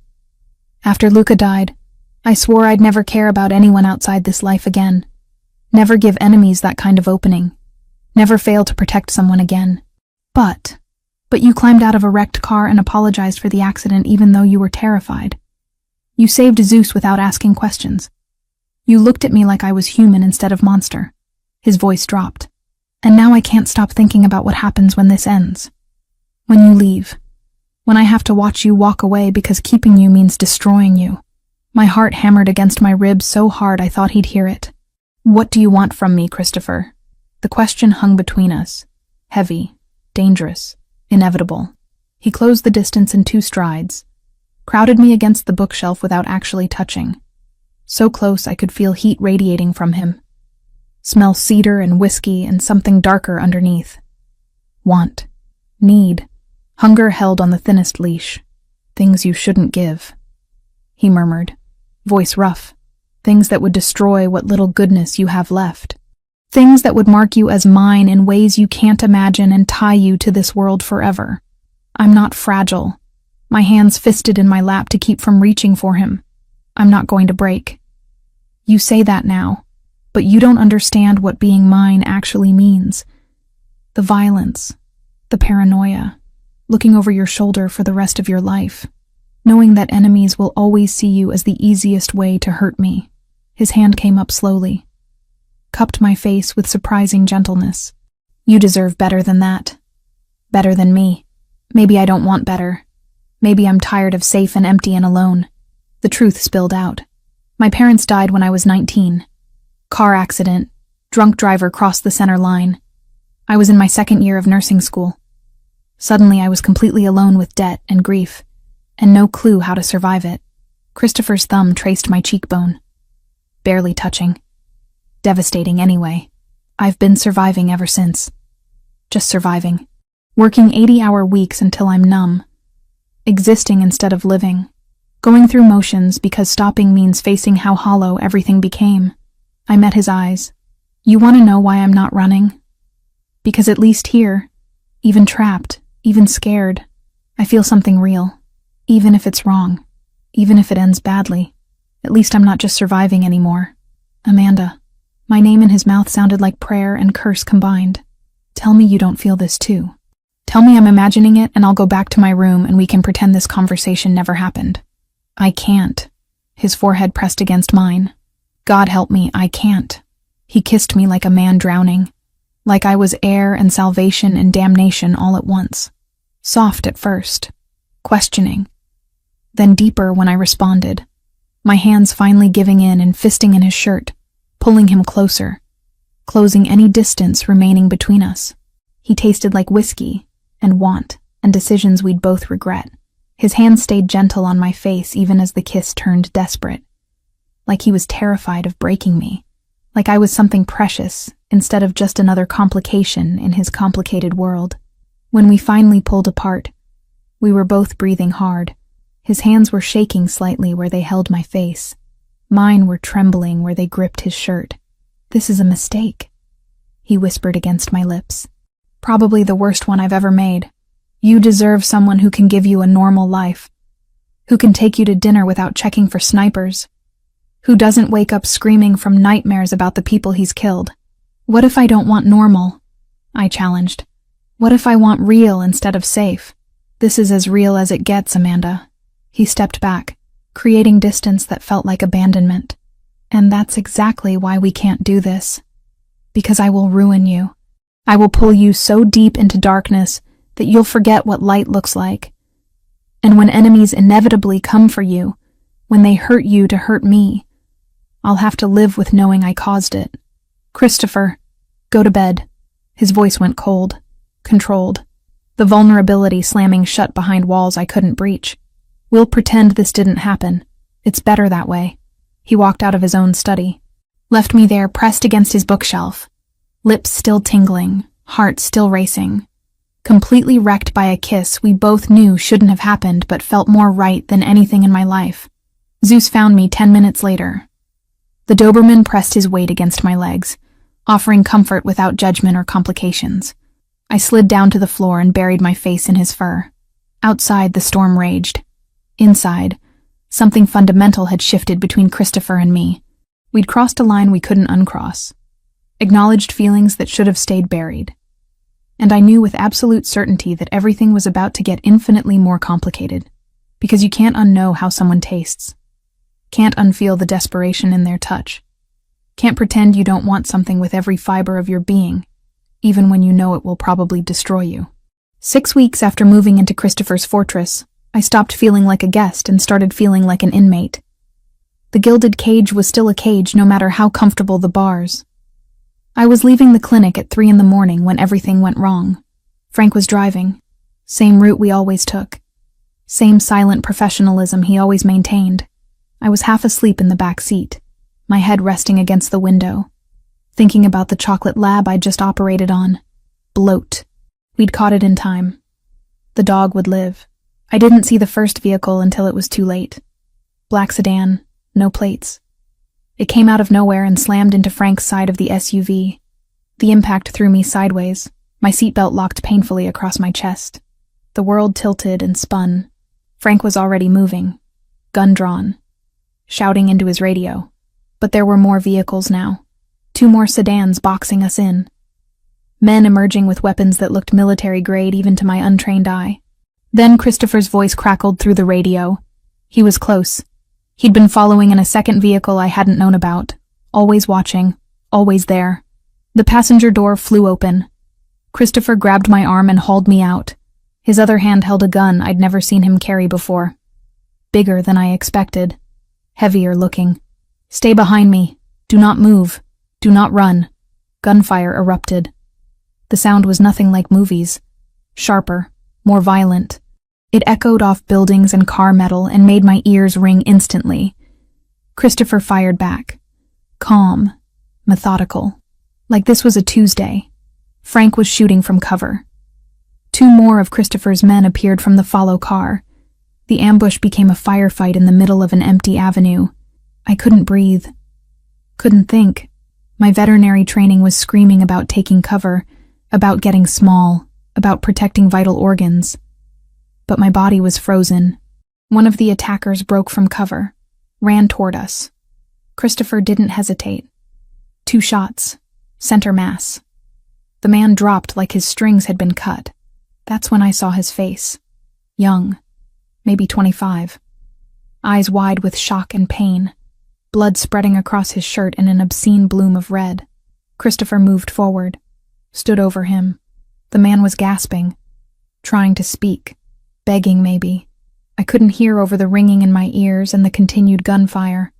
A: After Luca died, I swore I'd never care about anyone outside this life again. Never give enemies that kind of opening. Never fail to protect someone again. But you climbed out of a wrecked car and apologized for the accident even though you were terrified. You saved Zeus without asking questions. You looked at me like I was human instead of monster. His voice dropped. And now I can't stop thinking about what happens when this ends. When you leave. When I have to watch you walk away because keeping you means destroying you. My heart hammered against my ribs so hard I thought he'd hear it. What do you want from me, Christopher? The question hung between us. Heavy, dangerous, inevitable. He closed the distance in 2 strides, crowded me against the bookshelf without actually touching. So close I could feel heat radiating from him. Smell cedar and whiskey and something darker underneath. Want. Need. Hunger held on the thinnest leash. Things you shouldn't give. He murmured, voice rough. Things that would destroy what little goodness you have left. Things that would mark you as mine in ways you can't imagine and tie you to this world forever. I'm not fragile. My hands fisted in my lap to keep from reaching for him. I'm not going to break. You say that now, but you don't understand what being mine actually means. The violence, the paranoia, looking over your shoulder for the rest of your life, knowing that enemies will always see you as the easiest way to hurt me. His hand came up slowly, cupped my face with surprising gentleness. You deserve better than that. Better than me. Maybe I don't want better. Maybe I'm tired of safe and empty and alone. The truth spilled out. My parents died when I was 19. Car accident. Drunk driver crossed the center line. I was in my 2nd year of nursing school. Suddenly I was completely alone with debt and grief, and no clue how to survive it. Christopher's thumb traced my cheekbone. Barely touching. Devastating anyway. I've been surviving ever since. Just surviving. Working 80-hour weeks until I'm numb. Existing instead of living. Going through motions because stopping means facing how hollow everything became. I met his eyes. You want to know why I'm not running? Because at least here, even trapped, even scared, I feel something real. Even if it's wrong, even if it ends badly, at least I'm not just surviving anymore. Amanda. My name in his mouth sounded like prayer and curse combined. Tell me you don't feel this too. Tell me I'm imagining it and I'll go back to my room and we can pretend this conversation never happened. I can't. His forehead pressed against mine. God help me, I can't. He kissed me like a man drowning, like I was air and salvation and damnation all at once. Soft at first, questioning, then deeper when I responded, my hands finally giving in and fisting in his shirt, pulling him closer, closing any distance remaining between us. He tasted like whiskey and want and decisions we'd both regret. His hand stayed gentle on my face even as the kiss turned desperate, like he was terrified of breaking me, like I was something precious instead of just another complication in his complicated world. When we finally pulled apart, we were both breathing hard. His hands were shaking slightly where they held my face. Mine were trembling where they gripped his shirt. This is a mistake, he whispered against my lips. Probably the worst one I've ever made. You deserve someone who can give you a normal life, who can take you to dinner without checking for snipers, who doesn't wake up screaming from nightmares about the people he's killed. What if I don't want normal? I challenged. What if I want real instead of safe? This is as real as it gets, Amanda. He stepped back, creating distance that felt like abandonment. And that's exactly why we can't do this. Because I will ruin you. I will pull you so deep into darkness that you'll forget what light looks like. And when enemies inevitably come for you, when they hurt you to hurt me, I'll have to live with knowing I caused it. Christopher, go to bed. His voice went cold, controlled, the vulnerability slamming shut behind walls I couldn't breach. We'll pretend this didn't happen. It's better that way. He walked out of his own study, left me there pressed against his bookshelf, lips still tingling, heart still racing. Completely wrecked by a kiss we both knew shouldn't have happened but felt more right than anything in my life. Zeus found me 10 minutes later. The Doberman pressed his weight against my legs, offering comfort without judgment or complications. I slid down to the floor and buried my face in his fur. Outside, the storm raged. Inside, something fundamental had shifted between Christopher and me. We'd crossed a line we couldn't uncross, acknowledged feelings that should have stayed buried. And I knew with absolute certainty that everything was about to get infinitely more complicated, because you can't unknow how someone tastes. Can't unfeel the desperation in their touch. Can't pretend you don't want something with every fiber of your being, even when you know it will probably destroy you. 6 weeks after moving into Christopher's fortress, I stopped feeling like a guest and started feeling like an inmate. The gilded cage was still a cage no matter how comfortable the bars. I was leaving the clinic at 3 a.m. when everything went wrong. Frank was driving. Same route we always took. Same silent professionalism he always maintained. I was half asleep in the back seat, my head resting against the window, thinking about the chocolate lab I'd just operated on. Bloat. We'd caught it in time. The dog would live. I didn't see the first vehicle until it was too late. Black sedan, no plates. It came out of nowhere and slammed into Frank's side of the SUV. The impact threw me sideways. My seatbelt locked painfully across my chest. The world tilted and spun. Frank was already moving, gun drawn, shouting into his radio. But there were more vehicles now. 2 more sedans boxing us in. Men emerging with weapons that looked military-grade even to my untrained eye. Then Christopher's voice crackled through the radio. He was close. He'd been following in a second vehicle I hadn't known about. Always watching. Always there. The passenger door flew open. Christopher grabbed my arm and hauled me out. His other hand held a gun I'd never seen him carry before. Bigger than I expected. Heavier looking. Stay behind me. Do not move. Do not run. Gunfire erupted. The sound was nothing like movies. Sharper. More violent. It echoed off buildings and car metal and made my ears ring instantly. Christopher fired back. Calm. Methodical. Like this was a Tuesday. Frank was shooting from cover. 2 more of Christopher's men appeared from the follow car. The ambush became a firefight in the middle of an empty avenue. I couldn't breathe. Couldn't think. My veterinary training was screaming about taking cover, about getting small, about protecting vital organs. But my body was frozen. One of the attackers broke from cover, ran toward us. Christopher didn't hesitate. 2 shots, center mass. The man dropped like his strings had been cut. That's when I saw his face. Young, maybe 25. Eyes wide with shock and pain. Blood spreading across his shirt in an obscene bloom of red. Christopher moved forward, stood over him. The man was gasping, trying to speak, begging maybe. I couldn't hear over the ringing in my ears and the continued gunfire.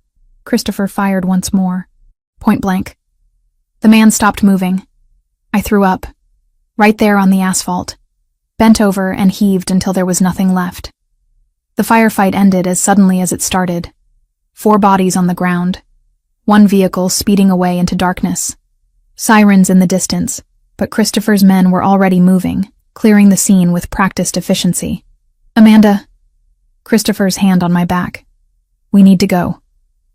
A: Christopher fired once more, point blank. The man stopped moving. I threw up, right there on the asphalt, bent over and heaved until there was nothing left. The firefight ended as suddenly as it started. 4 bodies on the ground. 1 vehicle speeding away into darkness. Sirens in the distance, but Christopher's men were already moving, clearing the scene with practiced efficiency. Amanda. Christopher's hand on my back. We need to go.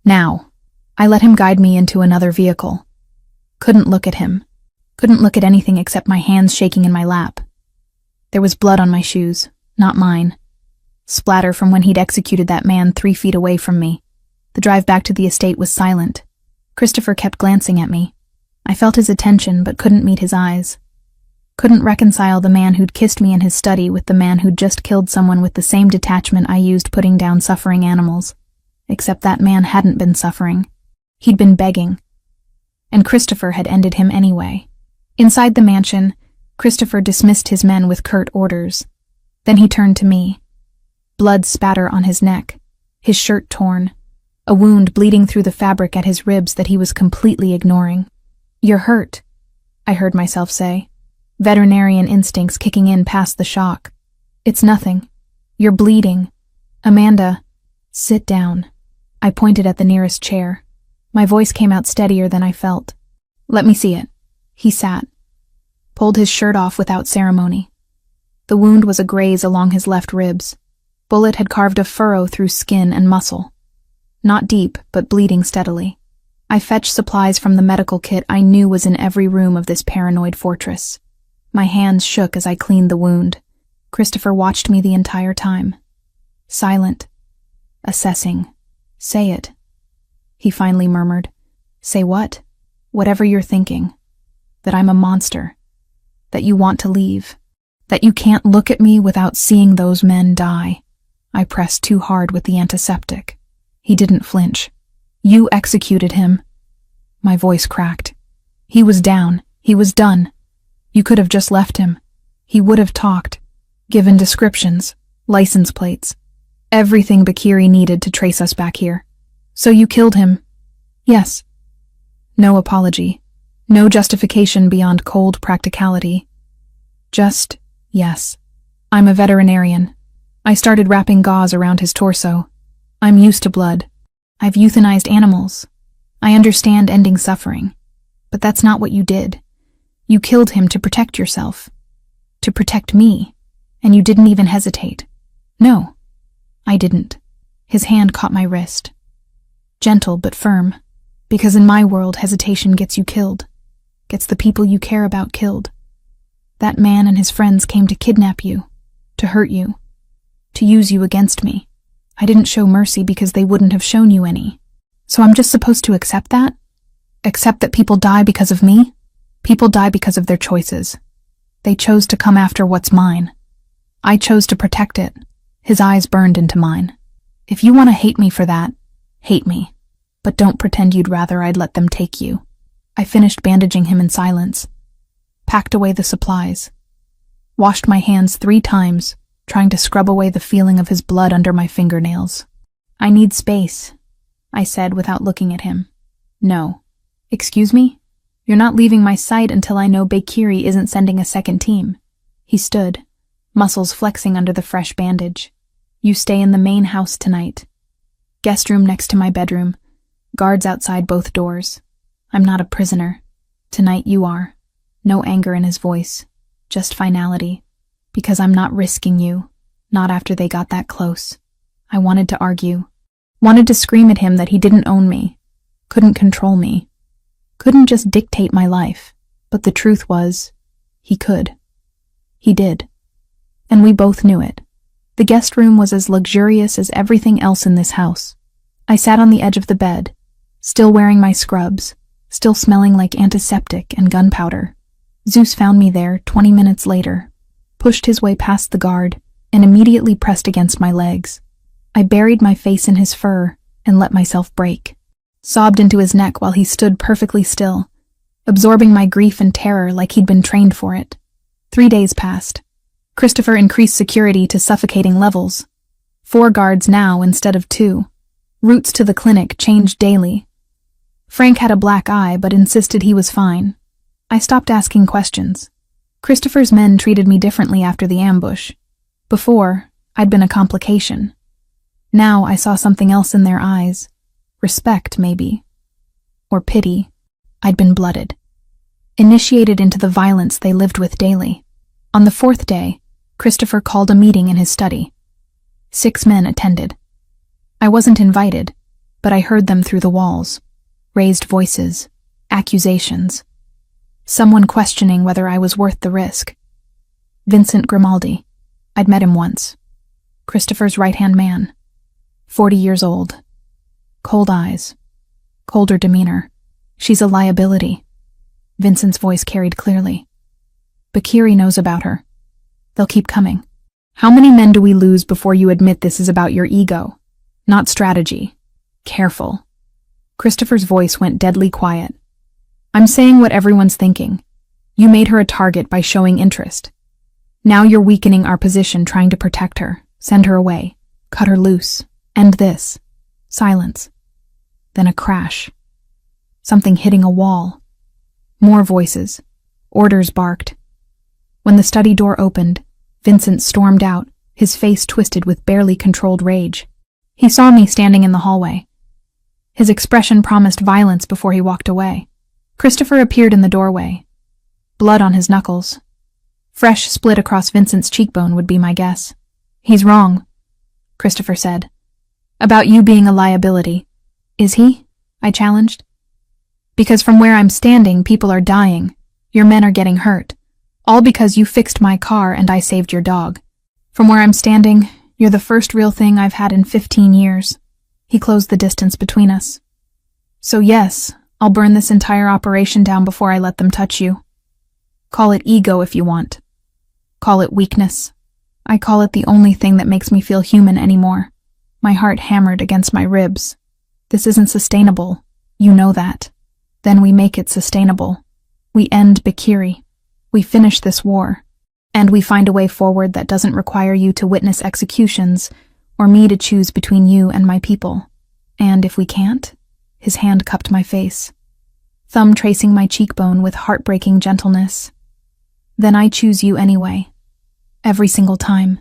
A: Now. I let him guide me into another vehicle. Couldn't look at him. Couldn't look at anything except my hands shaking in my lap. There was blood on my shoes, not mine. Splatter from when he'd executed that man 3 feet away from me. The drive back to the estate was silent. Christopher kept glancing at me. I felt his attention but couldn't meet his eyes. Couldn't reconcile the man who'd kissed me in his study with the man who'd just killed someone with the same detachment I used putting down suffering animals. Except that man hadn't been suffering. He'd been begging. And Christopher had ended him anyway. Inside the mansion, Christopher dismissed his men with curt orders. Then he turned to me. Blood spatter on his neck, his shirt torn, a wound bleeding through the fabric at his ribs that he was completely ignoring. You're hurt, I heard myself say, veterinarian instincts kicking in past the shock. It's nothing. You're bleeding. Amanda, sit down. I pointed at the nearest chair. My voice came out steadier than I felt. Let me see it. He sat, pulled his shirt off without ceremony. The wound was a graze along his left ribs. Bullet had carved a furrow through skin and muscle. Not deep, but bleeding steadily. I fetched supplies from the medical kit I knew was in every room of this paranoid fortress. My hands shook as I cleaned the wound. Christopher watched me the entire time. Silent. Assessing. Say it. He finally murmured. Say what? Whatever you're thinking. That I'm a monster. That you want to leave. That you can't look at me without seeing those men die. I pressed too hard with the antiseptic. He didn't flinch. You executed him. My voice cracked. He was down. He was done. You could have just left him. He would have talked. Given descriptions. License plates. Everything Bakiri needed to trace us back here. So you killed him? Yes. No apology. No justification beyond cold practicality. Just, yes. I'm a veterinarian. I started wrapping gauze around his torso. I'm used to blood. I've euthanized animals. I understand ending suffering. But that's not what you did. You killed him to protect yourself. To protect me. And you didn't even hesitate. No, I didn't. His hand caught my wrist. Gentle but firm. Because in my world, hesitation gets you killed. Gets the people you care about killed. That man and his friends came to kidnap you. To hurt you. To use you against me. I didn't show mercy because they wouldn't have shown you any. So I'm just supposed to accept that? Accept that people die because of me? People die because of their choices. They chose to come after what's mine. I chose to protect it. His eyes burned into mine. If you want to hate me for that, hate me. But don't pretend you'd rather I'd let them take you. I finished bandaging him in silence. Packed away the supplies. Washed my hands 3 times, trying to scrub away the feeling of his blood under my fingernails. I need space, I said without looking at him. No. Excuse me? You're not leaving my sight until I know Bakiri isn't sending a second team. He stood, muscles flexing under the fresh bandage. You stay in the main house tonight. Guest room next to my bedroom. Guards outside both doors. I'm not a prisoner. Tonight you are. No anger in his voice. Just finality. Because I'm not risking you. Not after they got that close. I wanted to argue. Wanted to scream at him that he didn't own me. Couldn't control me. couldn't just dictate my life, but the truth was, he could. He did. And we both knew it. The guest room was as luxurious as everything else in this house. I sat on the edge of the bed, still wearing my scrubs, still smelling like antiseptic and gunpowder. Zeus found me there 20 minutes later, pushed his way past the guard, and immediately pressed against my legs. I buried my face in his fur and let myself break. Sobbed into his neck while he stood perfectly still, absorbing my grief and terror like he'd been trained for it. 3 days passed. Christopher increased security to suffocating levels. 4 guards now instead of 2. Routes to the clinic changed daily. Frank had a black eye but insisted he was fine. I stopped asking questions. Christopher's men treated me differently after the ambush. Before, I'd been a complication. Now I saw something else in their eyes. Respect, maybe. Or pity. I'd been blooded. Initiated into the violence they lived with daily. On the 4th day, Christopher called a meeting in his study. 6 men attended. I wasn't invited, but I heard them through the walls. Raised voices, accusations. Someone questioning whether I was worth the risk. Vincent Grimaldi. I'd met him once. Christopher's right-hand man. 40 years old. Cold eyes. Colder demeanor. She's a liability. Vincent's voice carried clearly. Bakiri knows about her. They'll keep coming. How many men do we lose before you admit this is about your ego? Not strategy. Careful. Christopher's voice went deadly quiet. I'm saying what everyone's thinking. You made her a target by showing interest. Now you're weakening our position trying to protect her. Send her away. Cut her loose. End this. Silence. Then a crash. Something hitting a wall. More voices. Orders barked. When the study door opened, Vincent stormed out, his face twisted with barely controlled rage. He saw me standing in the hallway. His expression promised violence before he walked away. Christopher appeared in the doorway. Blood on his knuckles. Fresh split across Vincent's cheekbone would be my guess. He's wrong, Christopher said. About you being a liability. Is he? I challenged. Because from where I'm standing, people are dying. Your men are getting hurt. All because you fixed my car and I saved your dog. From where I'm standing, you're the first real thing I've had in 15 years. He closed the distance between us. So yes, I'll burn this entire operation down before I let them touch you. Call it ego if you want. Call it weakness. I call it the only thing that makes me feel human anymore. My heart hammered against my ribs. This isn't sustainable. You know that. Then we make it sustainable. We end Bakiri. We finish this war. And we find a way forward that doesn't require you to witness executions or me to choose between you and my people. And if we can't? His hand cupped my face, thumb tracing my cheekbone with heartbreaking gentleness. Then I choose you anyway. Every single time.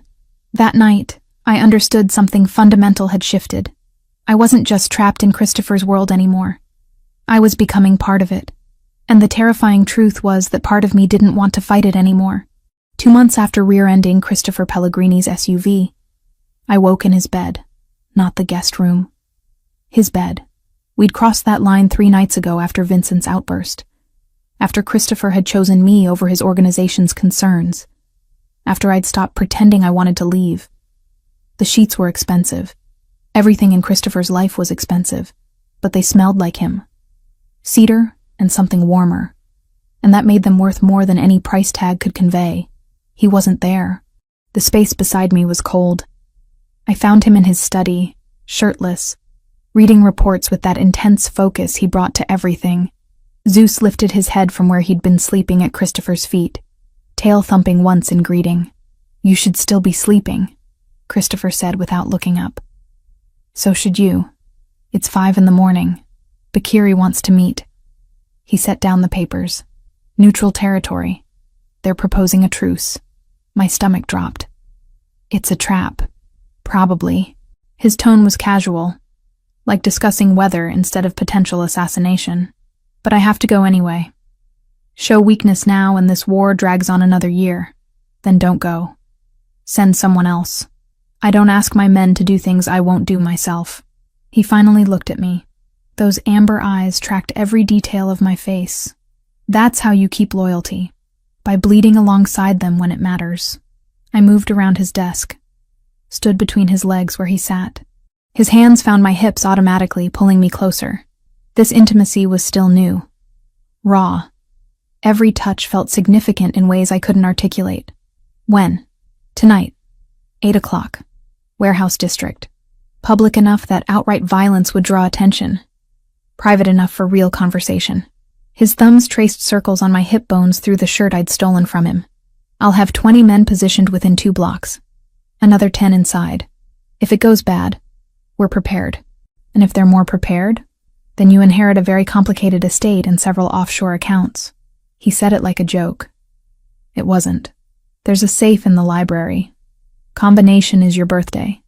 A: That night, I understood something fundamental had shifted. I wasn't just trapped in Christopher's world anymore. I was becoming part of it. And the terrifying truth was that part of me didn't want to fight it anymore. 2 months after rear-ending Christopher Pellegrini's SUV, I woke in his bed, not the guest room. His bed. We'd crossed that line 3 nights ago after Vincent's outburst. After Christopher had chosen me over his organization's concerns. After I'd stopped pretending I wanted to leave. The sheets were expensive. Everything in Christopher's life was expensive, but they smelled like him. Cedar and something warmer. And that made them worth more than any price tag could convey. He wasn't there. The space beside me was cold. I found him in his study, shirtless, reading reports with that intense focus he brought to everything. Zeus lifted his head from where he'd been sleeping at Christopher's feet, tail thumping once in greeting. You should still be sleeping, Christopher said without looking up. So should you. It's 5 a.m. Bakiri wants to meet. He set down the papers. Neutral territory. They're proposing a truce. My stomach dropped. It's a trap. Probably. His tone was casual, like discussing weather instead of potential assassination. But I have to go anyway. Show weakness now and this war drags on another year. Then don't go. Send someone else. I don't ask my men to do things I won't do myself. He finally looked at me. Those amber eyes tracked every detail of my face. That's how you keep loyalty, by bleeding alongside them when it matters. I moved around his desk, stood between his legs where he sat. His hands found my hips automatically, pulling me closer. This intimacy was still new, raw. Every touch felt significant in ways I couldn't articulate. When? Tonight. 8 o'clock. Warehouse district. Public enough that outright violence would draw attention. Private enough for real conversation. His thumbs traced circles on my hip bones through the shirt I'd stolen from him. I'll have 20 men positioned within 2 blocks. Another 10 inside. If it goes bad, we're prepared. And if they're more prepared, then you inherit a very complicated estate and several offshore accounts. He said it like a joke. It wasn't. There's a safe in the library. Combination is your birthday.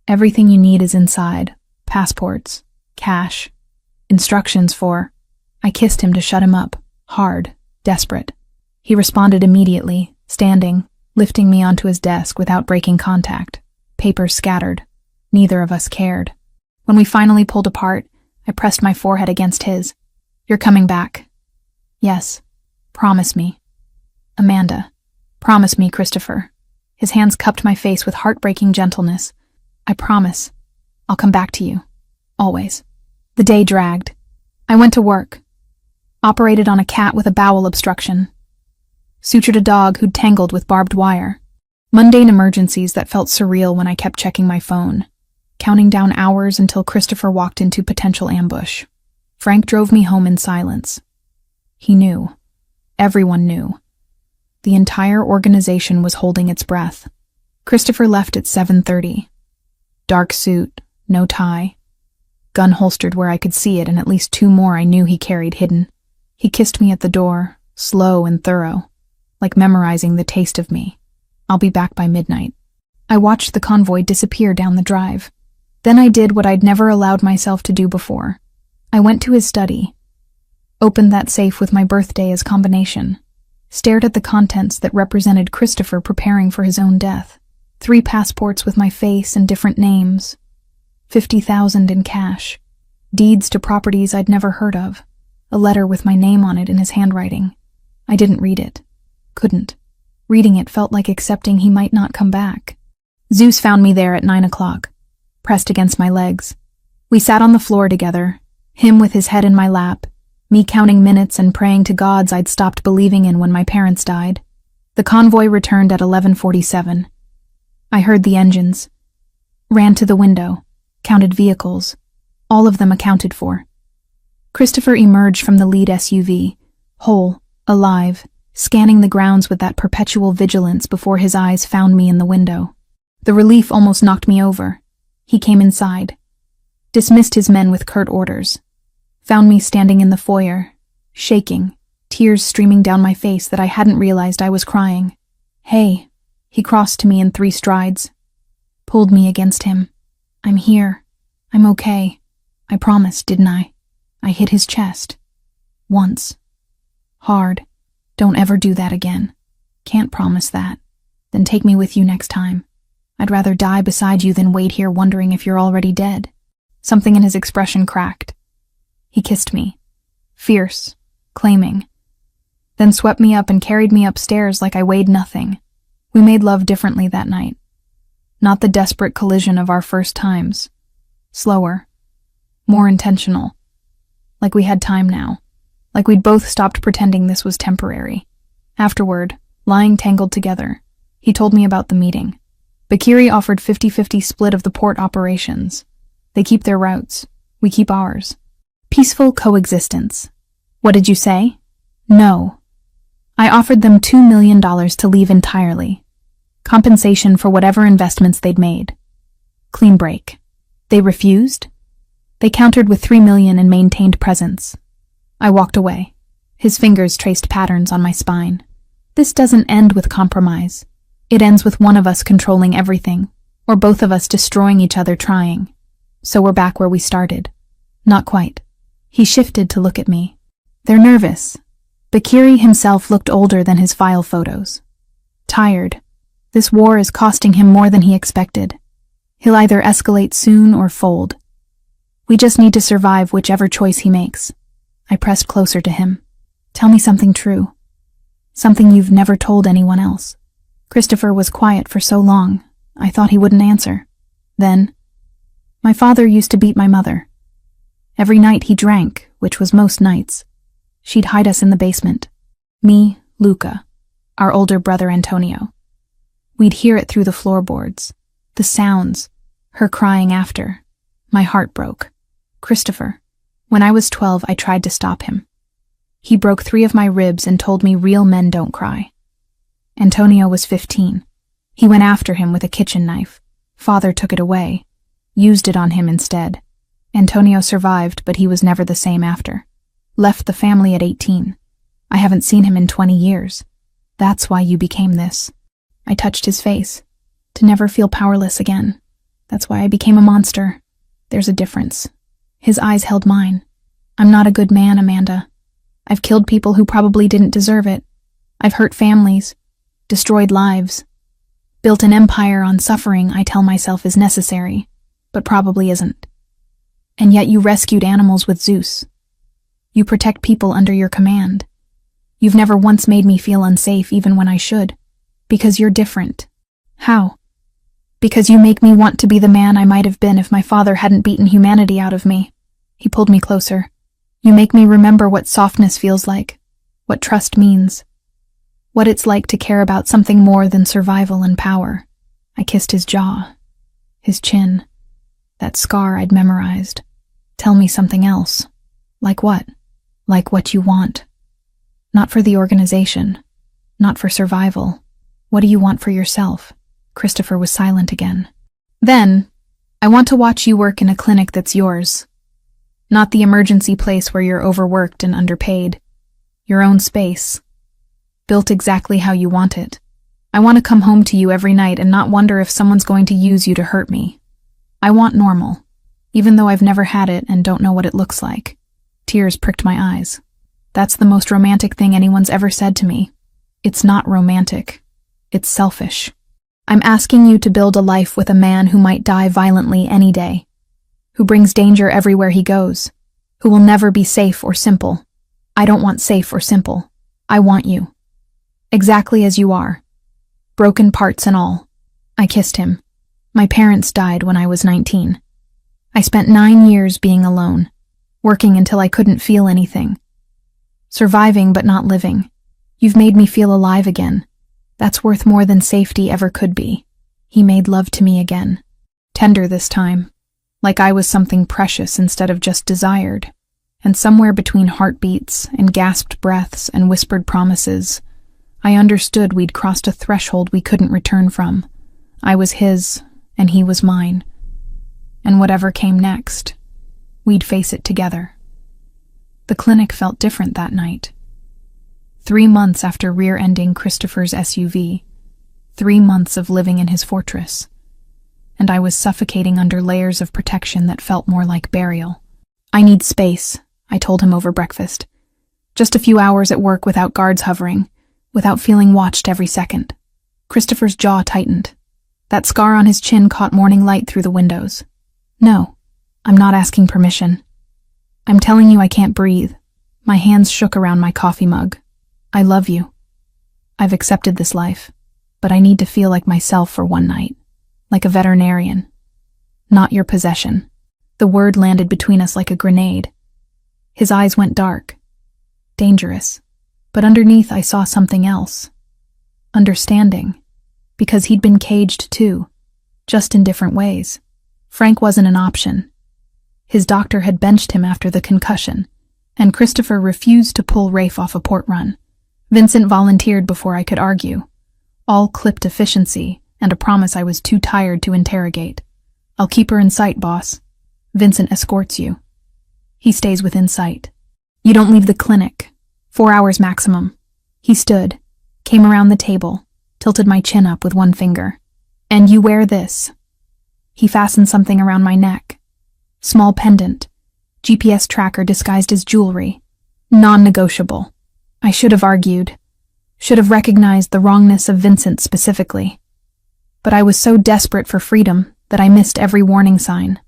A: Everything you need is inside. Passports, cash, instructions for... I kissed him to shut him up, hard, desperate. He responded immediately, standing, lifting me onto his desk without breaking contact. Papers scattered. Neither of us cared. When we finally pulled apart, I pressed my forehead against his. You're coming back. Yes. Promise me. Amanda. Promise me, Christopher. His hands cupped my face with heartbreaking gentleness. I promise. I'll come back to you. Always. The day dragged. I went to work. Operated on a cat with a bowel obstruction. Sutured a dog who'd tangled with barbed wire. Mundane emergencies that felt surreal when I kept checking my phone. Counting down hours until Christopher walked into potential ambush. Frank drove me home in silence. He knew. Everyone knew. The entire organization was holding its breath. Christopher left at 7:30. Dark suit, no tie. Gun holstered where I could see it, and at least 2 more I knew he carried hidden. He kissed me at the door, slow and thorough, like memorizing the taste of me. I'll be back by midnight. I watched the convoy disappear down the drive. Then I did what I'd never allowed myself to do before. I went to his study, opened that safe with my birthday as combination, stared at the contents that represented Christopher preparing for his own death. 3 passports with my face and different names. 50,000 in cash. Deeds to properties I'd never heard of. A letter with my name on it in his handwriting. I didn't read it. Couldn't. Reading it felt like accepting he might not come back. Zeus found me there at 9 o'clock, pressed against my legs. We sat on the floor together, him with his head in my lap, me counting minutes and praying to gods I'd stopped believing in when my parents died. The convoy returned at 11:47. I heard the engines. Ran to the window, counted vehicles, all of them accounted for. Christopher emerged from the lead SUV, whole, alive, scanning the grounds with that perpetual vigilance before his eyes found me in the window. The relief almost knocked me over. He came inside, dismissed his men with curt orders, found me standing in the foyer, shaking, tears streaming down my face that I hadn't realized I was crying. Hey, he crossed to me in 3 strides, pulled me against him. I'm here. I'm okay. I promised, didn't I? I hit his chest. Once. Hard. Don't ever do that again. Can't promise that. Then take me with you next time. I'd rather die beside you than wait here wondering if you're already dead. Something in his expression cracked. He kissed me. Fierce. Claiming. Then swept me up and carried me upstairs like I weighed nothing. We made love differently that night. Not the desperate collision of our first times. Slower. More intentional. Like we had time now. Like we'd both stopped pretending this was temporary. Afterward, lying tangled together, he told me about the meeting. Bakiri offered 50-50 split of the port operations. They keep their routes. We keep ours. Peaceful coexistence. What did you say? No. I offered them $2 million to leave entirely. Compensation for whatever investments they'd made. Clean break. They refused? They countered with $3 million and maintained presence. I walked away. His fingers traced patterns on my spine. This doesn't end with compromise. It ends with one of us controlling everything, or both of us destroying each other trying. So we're back where we started. Not quite. He shifted to look at me. They're nervous. Bakiri himself looked older than his file photos. Tired. This war is costing him more than he expected. He'll either escalate soon or fold. We just need to survive whichever choice he makes. I pressed closer to him. Tell me something true. Something you've never told anyone else. Christopher was quiet for so long, I thought he wouldn't answer. Then, my father used to beat my mother. Every night he drank, which was most nights. She'd hide us in the basement. Me, Luca, our older brother Antonio. We'd hear it through the floorboards. The sounds, her crying after. My heart broke. Christopher. When I was 12, I tried to stop him. He broke 3 of my ribs and told me real men don't cry. Antonio was 15. He went after him with a kitchen knife. Father took it away, used it on him instead. Antonio survived, but he was never the same after. Left the family at 18. I haven't seen him in 20 years. That's why you became this. I touched his face, to never feel powerless again. That's why I became a monster. There's a difference. His eyes held mine. I'm not a good man, Amanda. I've killed people who probably didn't deserve it. I've hurt families, destroyed lives, built an empire on suffering I tell myself is necessary, but probably isn't. And yet you rescued animals with Zeus. You protect people under your command. You've never once made me feel unsafe even when I should. Because you're different. How? Because you make me want to be the man I might have been if my father hadn't beaten humanity out of me. He pulled me closer. You make me remember what softness feels like, what trust means, what it's like to care about something more than survival and power. I kissed his jaw, his chin, that scar I'd memorized. Tell me something else. Like what? Like what you want. Not for the organization, not for survival. What do you want for yourself? Christopher was silent again. Then, I want to watch you work in a clinic that's yours. Not the emergency place where you're overworked and underpaid. Your own space. Built exactly how you want it. I want to come home to you every night and not wonder if someone's going to use you to hurt me. I want normal, even though I've never had it and don't know what it looks like. Tears pricked my eyes. That's the most romantic thing anyone's ever said to me. It's not romantic. It's selfish. I'm asking you to build a life with a man who might die violently any day, who brings danger everywhere he goes, who will never be safe or simple. I don't want safe or simple. I want you. Exactly as you are. Broken parts and all. I kissed him. My parents died when I was 19. I spent 9 years being alone, working until I couldn't feel anything. Surviving but not living. You've made me feel alive again. That's worth more than safety ever could be. He made love to me again. Tender this time. Like I was something precious instead of just desired. And somewhere between heartbeats and gasped breaths and whispered promises, I understood we'd crossed a threshold we couldn't return from. I was his, and he was mine. And whatever came next, we'd face it together. The clinic felt different that night. 3 months after rear-ending Christopher's SUV, 3 months of living in his fortress, and I was suffocating under layers of protection that felt more like burial. I need space, I told him over breakfast. Just a few hours at work without guards hovering, without feeling watched every second. Christopher's jaw tightened. That scar on his chin caught morning light through the windows. No, I'm not asking permission. I'm telling you I can't breathe. My hands shook around my coffee mug. I love you. I've accepted this life, but I need to feel like myself for one night, like a veterinarian. Not your possession. The word landed between us like a grenade. His eyes went dark. Dangerous. But underneath I saw something else. Understanding. Because he'd been caged too, just in different ways. Frank wasn't an option. His doctor had benched him after the concussion, and Christopher refused to pull Rafe off a port run. Vincent volunteered before I could argue. All clipped efficiency and a promise I was too tired to interrogate. I'll keep her in sight, boss. Vincent escorts you. He stays within sight. You don't leave the clinic. 4 hours maximum. He stood, came around the table, tilted my chin up with one finger. And you wear this. He fastened something around my neck. Small pendant. GPS tracker disguised as jewelry. Non-negotiable. I should have argued. Should have recognized the wrongness of Vincent specifically. But I was so desperate for freedom that I missed every warning sign.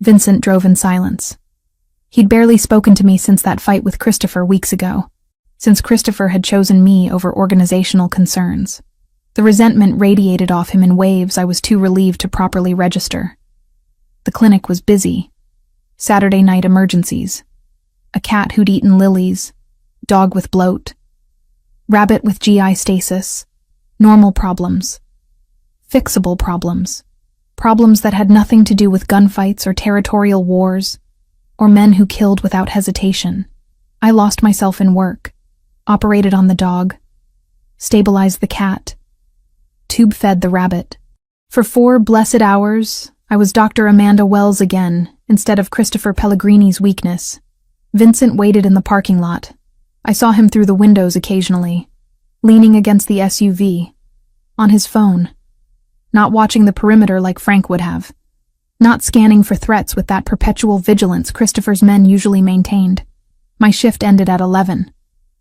A: Vincent drove in silence. He'd barely spoken to me since that fight with Christopher weeks ago, since Christopher had chosen me over organizational concerns. The resentment radiated off him in waves I was too relieved to properly register. The clinic was busy. Saturday night emergencies. A cat who'd eaten lilies, dog with bloat, rabbit with GI stasis, normal problems, fixable problems, problems that had nothing to do with gunfights or territorial wars, or men who killed without hesitation. I lost myself in work, operated on the dog, stabilized the cat, tube-fed the rabbit. For 4 blessed hours, I was Dr. Amanda Wells again, instead of Christopher Pellegrini's weakness. Vincent waited in the parking lot. I saw him through the windows occasionally, leaning against the SUV, on his phone, not watching the perimeter like Frank would have, not scanning for threats with that perpetual vigilance Christopher's men usually maintained. My shift ended at 11.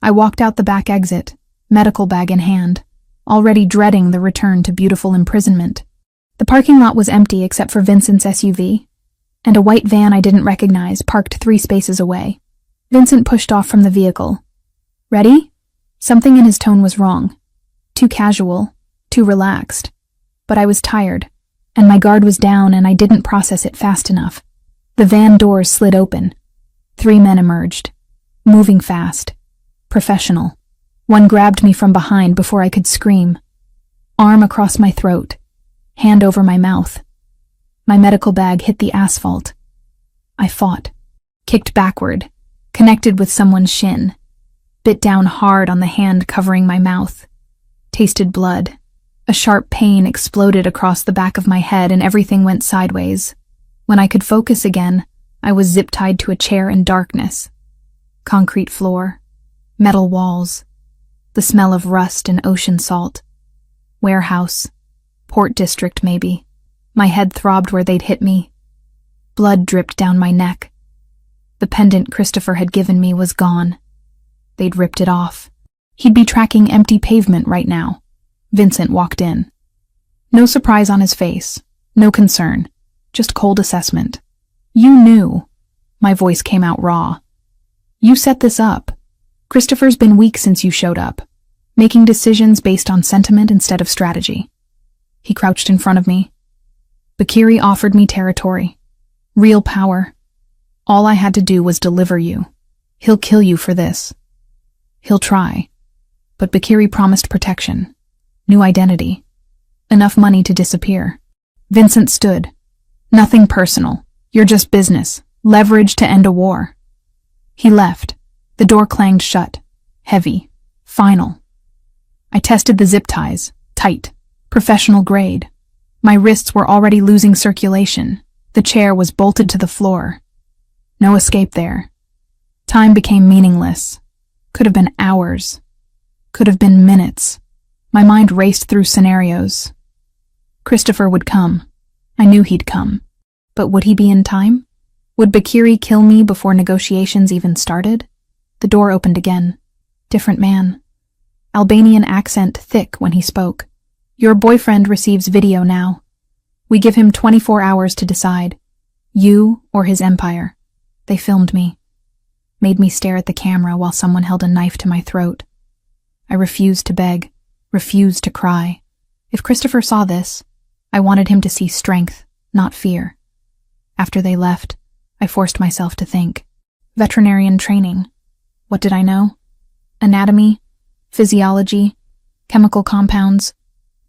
A: I walked out the back exit, medical bag in hand, already dreading the return to beautiful imprisonment. The parking lot was empty except for Vincent's SUV, and a white van I didn't recognize parked 3 spaces away. Vincent pushed off from the vehicle. Ready? Something in his tone was wrong. Too casual, too relaxed. But I was tired, and my guard was down and I didn't process it fast enough. The van doors slid open. 3 men emerged, moving fast, professional. One grabbed me from behind before I could scream. Arm across my throat, hand over my mouth. My medical bag hit the asphalt. I fought, kicked backward, connected with someone's shin, bit down hard on the hand covering my mouth, tasted blood. A sharp pain exploded across the back of my head and everything went sideways. When I could focus again, I was zip-tied to a chair in darkness. Concrete floor, metal walls, the smell of rust and ocean salt. Warehouse, port district maybe. My head throbbed where they'd hit me. Blood dripped down my neck. The pendant Christopher had given me was gone. They'd ripped it off. He'd be tracking empty pavement right now. Vincent walked in. No surprise on his face, no concern, just cold assessment. You knew. My voice came out raw. You set this up. Christopher's been weak since you showed up, making decisions based on sentiment instead of strategy. He crouched in front of me. Bakiri offered me territory, real power. All I had to do was deliver you. He'll kill you for this. He'll try. But Bakiri promised protection, new identity, enough money to disappear. Vincent stood. Nothing personal. You're just business, leverage to end a war. He left. The door clanged shut, heavy, final. I tested the zip ties, tight, professional grade. My wrists were already losing circulation. The chair was bolted to the floor. No escape there. Time became meaningless. Could have been hours. Could have been minutes. My mind raced through scenarios. Christopher would come. I knew he'd come. But would he be in time? Would Bakiri kill me before negotiations even started? The door opened again. Different man. Albanian accent thick when he spoke. Your boyfriend receives video now. We give him 24 hours to decide. You or his empire. They filmed me. Made me stare at the camera while someone held a knife to my throat. I refused to beg, refused to cry. If Christopher saw this, I wanted him to see strength, not fear. After they left, I forced myself to think. Veterinarian training. What did I know? Anatomy, physiology, chemical compounds,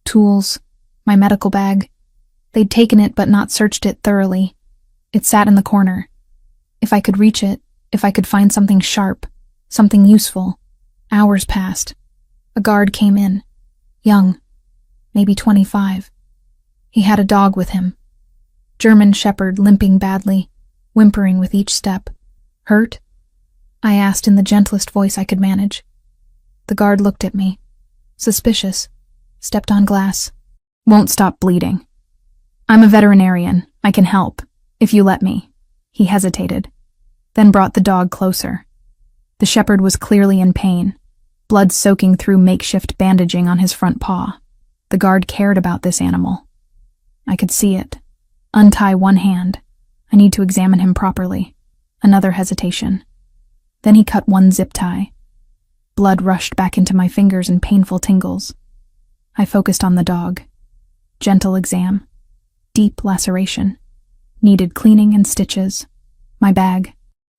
A: tools, my medical bag. They'd taken it but not searched it thoroughly. It sat in the corner. If I could reach it, if I could find something sharp, something useful. Hours passed. A guard came in. Young, maybe 25. He had a dog with him. German shepherd limping badly, whimpering with each step. Hurt? I asked in the gentlest voice I could manage. The guard looked at me. Suspicious. Stepped on glass. Won't stop bleeding. I'm a veterinarian. I can help, if you let me. He hesitated, then brought the dog closer. The shepherd was clearly in pain, blood soaking through makeshift bandaging on his front paw. The guard cared about this animal. I could see it. Untie one hand. I need to examine him properly. Another hesitation. Then he cut one zip tie. Blood rushed back into my fingers in painful tingles. I focused on the dog. Gentle exam. Deep laceration. Needed cleaning and stitches. My bag,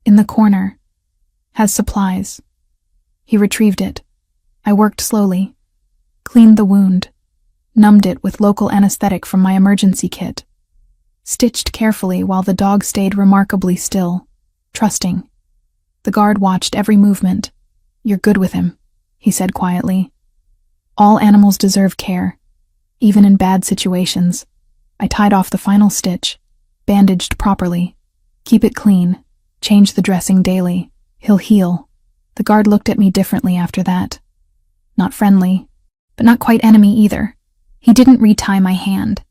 A: in the corner, has supplies. He retrieved it. I worked slowly. Cleaned the wound. Numbed it with local anesthetic from my emergency kit. Stitched carefully while the dog stayed remarkably still, trusting. The guard watched every movement. "You're good with him," he said quietly. "All animals deserve care, even in bad situations." I tied off the final stitch, bandaged properly. "Keep it clean. Change the dressing daily. He'll heal." The guard looked at me differently after that. Not friendly, but not quite enemy either. He didn't retie my hand.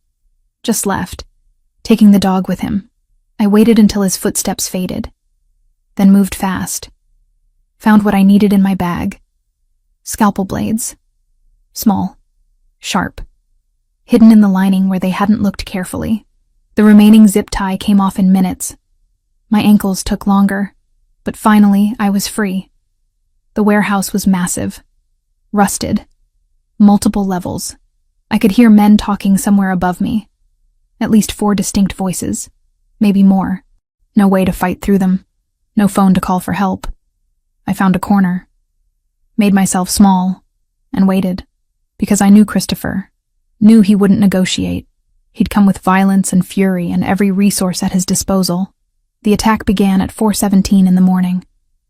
A: Just left, taking the dog with him. I waited until his footsteps faded, then moved fast. Found what I needed in my bag. Scalpel blades. Small. Sharp. Hidden in the lining where they hadn't looked carefully. The remaining zip tie came off in minutes. My ankles took longer, but finally I was free. The warehouse was massive. Rusted. Multiple levels. I could hear men talking somewhere above me. At least 4 distinct voices. Maybe more. No way to fight through them. No phone to call for help. I found a corner. Made myself small. And waited. Because I knew Christopher. Knew he wouldn't negotiate. He'd come with violence and fury and every resource at his disposal. The attack began at 4:17 in the morning.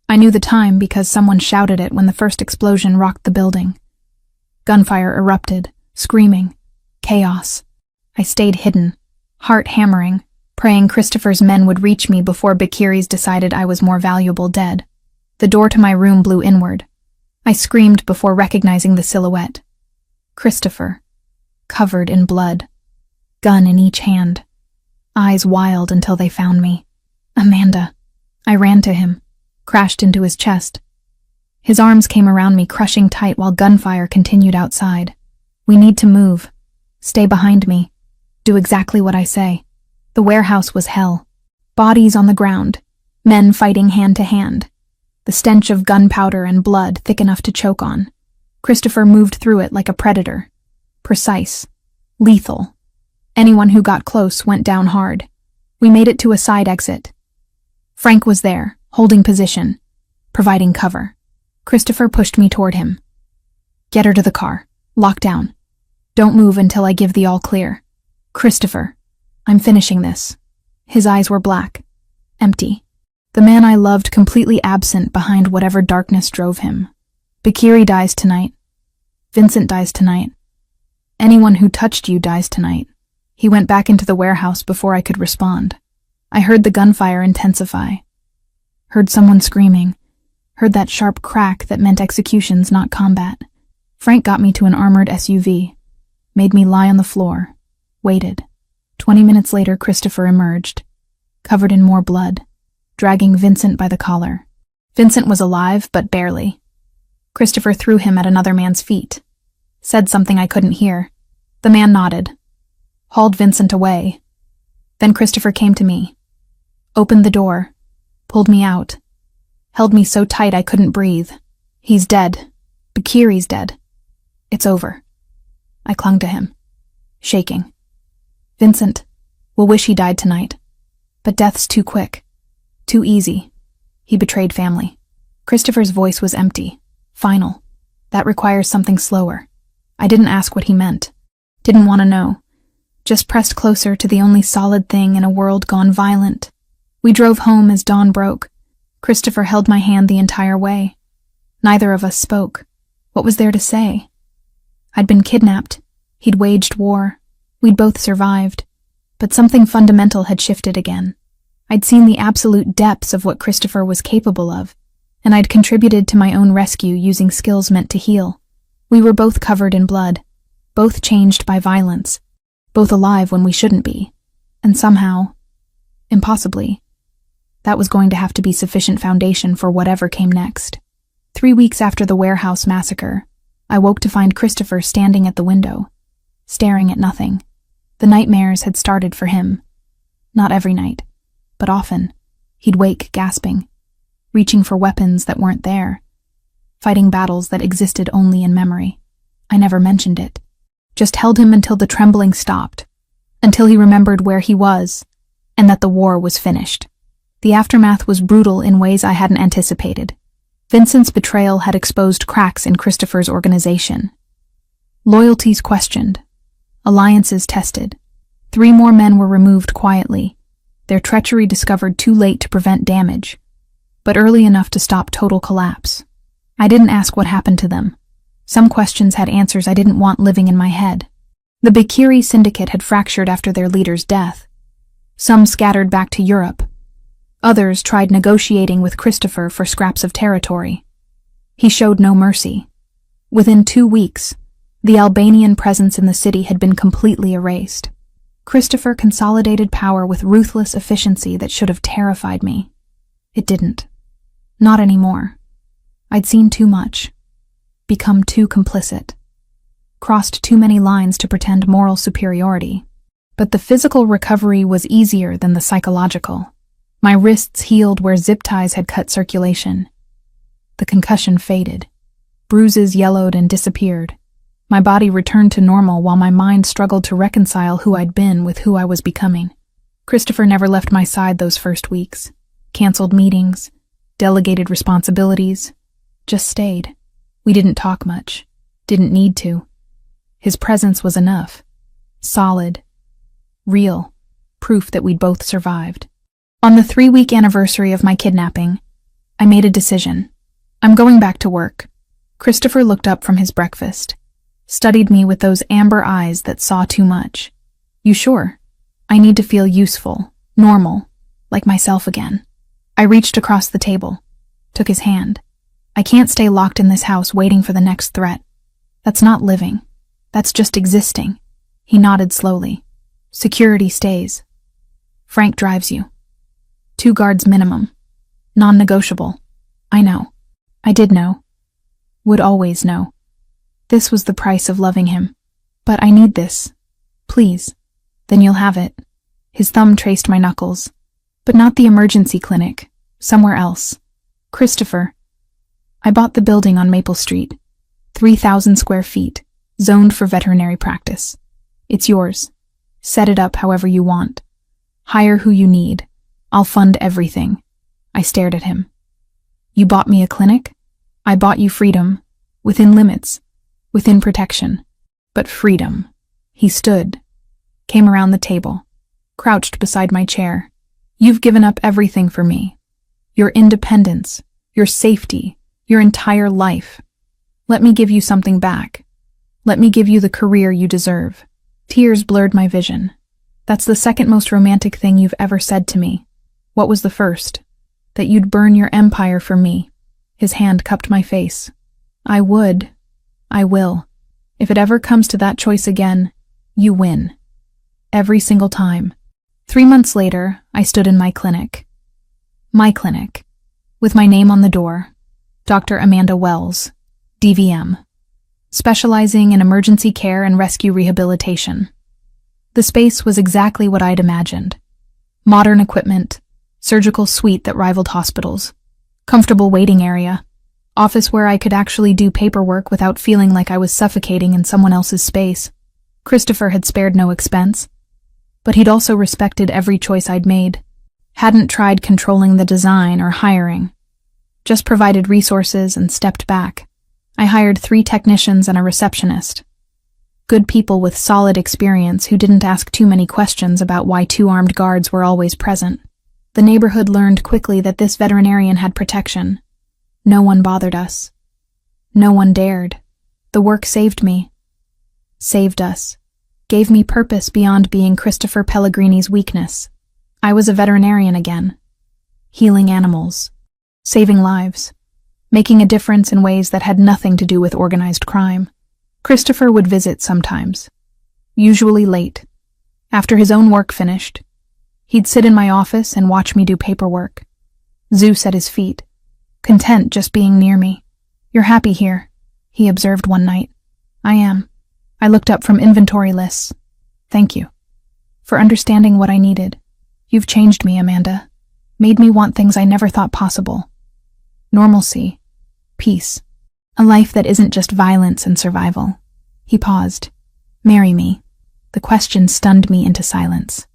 A: I knew the time because someone shouted it when the first explosion rocked the building. Gunfire erupted, screaming. Chaos. I stayed hidden, heart hammering, praying Christopher's men would reach me before Bakiri's decided I was more valuable dead. The door to my room blew inward. I screamed before recognizing the silhouette. Christopher, covered in blood, gun in each hand, eyes wild until they found me. Amanda. I ran to him, crashed into his chest. His arms came around me, crushing tight while gunfire continued outside. "We need to move. Stay behind me. Do exactly what I say." The warehouse was hell. Bodies on the ground, men fighting hand to hand. The stench of gunpowder and blood thick enough to choke on. Christopher moved through it like a predator. Precise. Lethal. Anyone who got close went down hard. We made it to a side exit. Frank was there, holding position, providing cover. Christopher pushed me toward him. "Get her to the car. Lock down. Don't move until I give the all clear." "Christopher, I'm finishing this." His eyes were black, empty. The man I loved completely absent behind whatever darkness drove him. Bakiri dies tonight. Vincent dies tonight. Anyone who touched you dies tonight. He went back into the warehouse before I could respond. I heard the gunfire intensify. Heard someone screaming. Heard that sharp crack that meant executions, not combat. Frank got me to an armored SUV. Made me lie on the floor. Waited. 20 minutes later, Christopher emerged, covered in more blood, dragging Vincent by the collar. Vincent was alive, but barely. Christopher threw him at another man's feet. Said something I couldn't hear. The man nodded. Hauled Vincent away. Then Christopher came to me. Opened the door. Pulled me out. Held me so tight I couldn't breathe. "He's dead. Bakiri's dead. It's over." I clung to him, shaking. "Vincent, we'll wish he died tonight. But death's too quick. Too easy. He betrayed family." Christopher's voice was empty, final. That requires something slower. I didn't ask what he meant. Didn't want to know. Just pressed closer to the only solid thing in a world gone violent. We drove home as dawn broke. Christopher held my hand the entire way. Neither of us spoke. What was there to say? I'd been kidnapped. He'd waged war. We'd both survived. But something fundamental had shifted again. I'd seen the absolute depths of what Christopher was capable of, and I'd contributed to my own rescue using skills meant to heal. We were both covered in blood, both changed by violence, both alive when we shouldn't be, and somehow, impossibly, that was going to have to be sufficient foundation for whatever came next. 3 weeks after the warehouse massacre, I woke to find Christopher standing at the window, staring at nothing. The nightmares had started for him. Not every night, but often, he'd wake gasping, reaching for weapons that weren't there, fighting battles that existed only in memory. I never mentioned it. Just held him until the trembling stopped, until he remembered where he was, and that the war was finished. The aftermath was brutal in ways I hadn't anticipated. Vincent's betrayal had exposed cracks in Christopher's organization. Loyalties questioned, alliances tested. 3 more men were removed quietly, their treachery discovered too late to prevent damage, but early enough to stop total collapse. I didn't ask what happened to them. Some questions had answers I didn't want living in my head. The Bikiri syndicate had fractured after their leader's death. Some scattered back to Europe. Others tried negotiating with Christopher for scraps of territory. He showed no mercy. Within 2 weeks, the Albanian presence in the city had been completely erased. Christopher consolidated power with ruthless efficiency that should have terrified me. It didn't. Not anymore. I'd seen too much. Become too complicit. Crossed too many lines to pretend moral superiority. But the physical recovery was easier than the psychological. My wrists healed where zip ties had cut circulation. The concussion faded. Bruises yellowed and disappeared. My body returned to normal while my mind struggled to reconcile who I'd been with who I was becoming. Christopher never left my side those first weeks. Canceled meetings, delegated responsibilities, just stayed. We didn't talk much. Didn't need to. His presence was enough. Solid. Real. Proof that we'd both survived. On the 3-week anniversary of my kidnapping, I made a decision. I'm going back to work. Christopher looked up from his breakfast, studied me with those amber eyes that saw too much. You sure? I need to feel useful, normal, like myself again. I reached across the table, took his hand. I can't stay locked in this house waiting for the next threat. That's not living. That's just existing. He nodded slowly. Security stays. Frank drives you. 2 guards minimum. Non-negotiable. I know. I did know. Would always know. This was the price of loving him. But I need this. Please. Then you'll have it. His thumb traced my knuckles. But not the emergency clinic. Somewhere else. Christopher. I bought the building on Maple Street. 3,000 square feet. Zoned for veterinary practice. It's yours. Set it up however you want. Hire who you need. I'll fund everything. I stared at him. You bought me a clinic? I bought you freedom. Within limits. Within protection. But freedom. He stood. Came around the table. Crouched beside my chair. You've given up everything for me. Your independence. Your safety. Your entire life. Let me give you something back. Let me give you the career you deserve. Tears blurred my vision. That's the second most romantic thing you've ever said to me. What was the first? That you'd burn your empire for me. His hand cupped my face. I would. I will. If it ever comes to that choice again, you win. Every single time. 3 months later, I stood in my clinic. My clinic. With my name on the door. Dr. Amanda Wells, DVM. Specializing in emergency care and rescue rehabilitation. The space was exactly what I'd imagined. Modern equipment, surgical suite that rivaled hospitals, comfortable waiting area, office where I could actually do paperwork without feeling like I was suffocating in someone else's space. Christopher had spared no expense, but he'd also respected every choice I'd made. Hadn't tried controlling the design or hiring. Just provided resources and stepped back. I hired 3 technicians and a receptionist. Good people with solid experience who didn't ask too many questions about why 2 armed guards were always present. The neighborhood learned quickly that this veterinarian had protection. No one bothered us. No one dared. The work saved me. Saved us. Gave me purpose beyond being Christopher Pellegrini's weakness. I was a veterinarian again. Healing animals. Saving lives. Making a difference in ways that had nothing to do with organized crime. Christopher would visit sometimes. Usually late. After his own work finished. He'd sit in my office and watch me do paperwork. Zeus at his feet. Content just being near me. You're happy here, he observed one night. I am. I looked up from inventory lists. Thank you. For understanding what I needed. You've changed me, Amanda. made me want things I never thought possible. Normalcy, peace, a life that isn't just violence and survival. He paused. Marry me. The question stunned me into silence.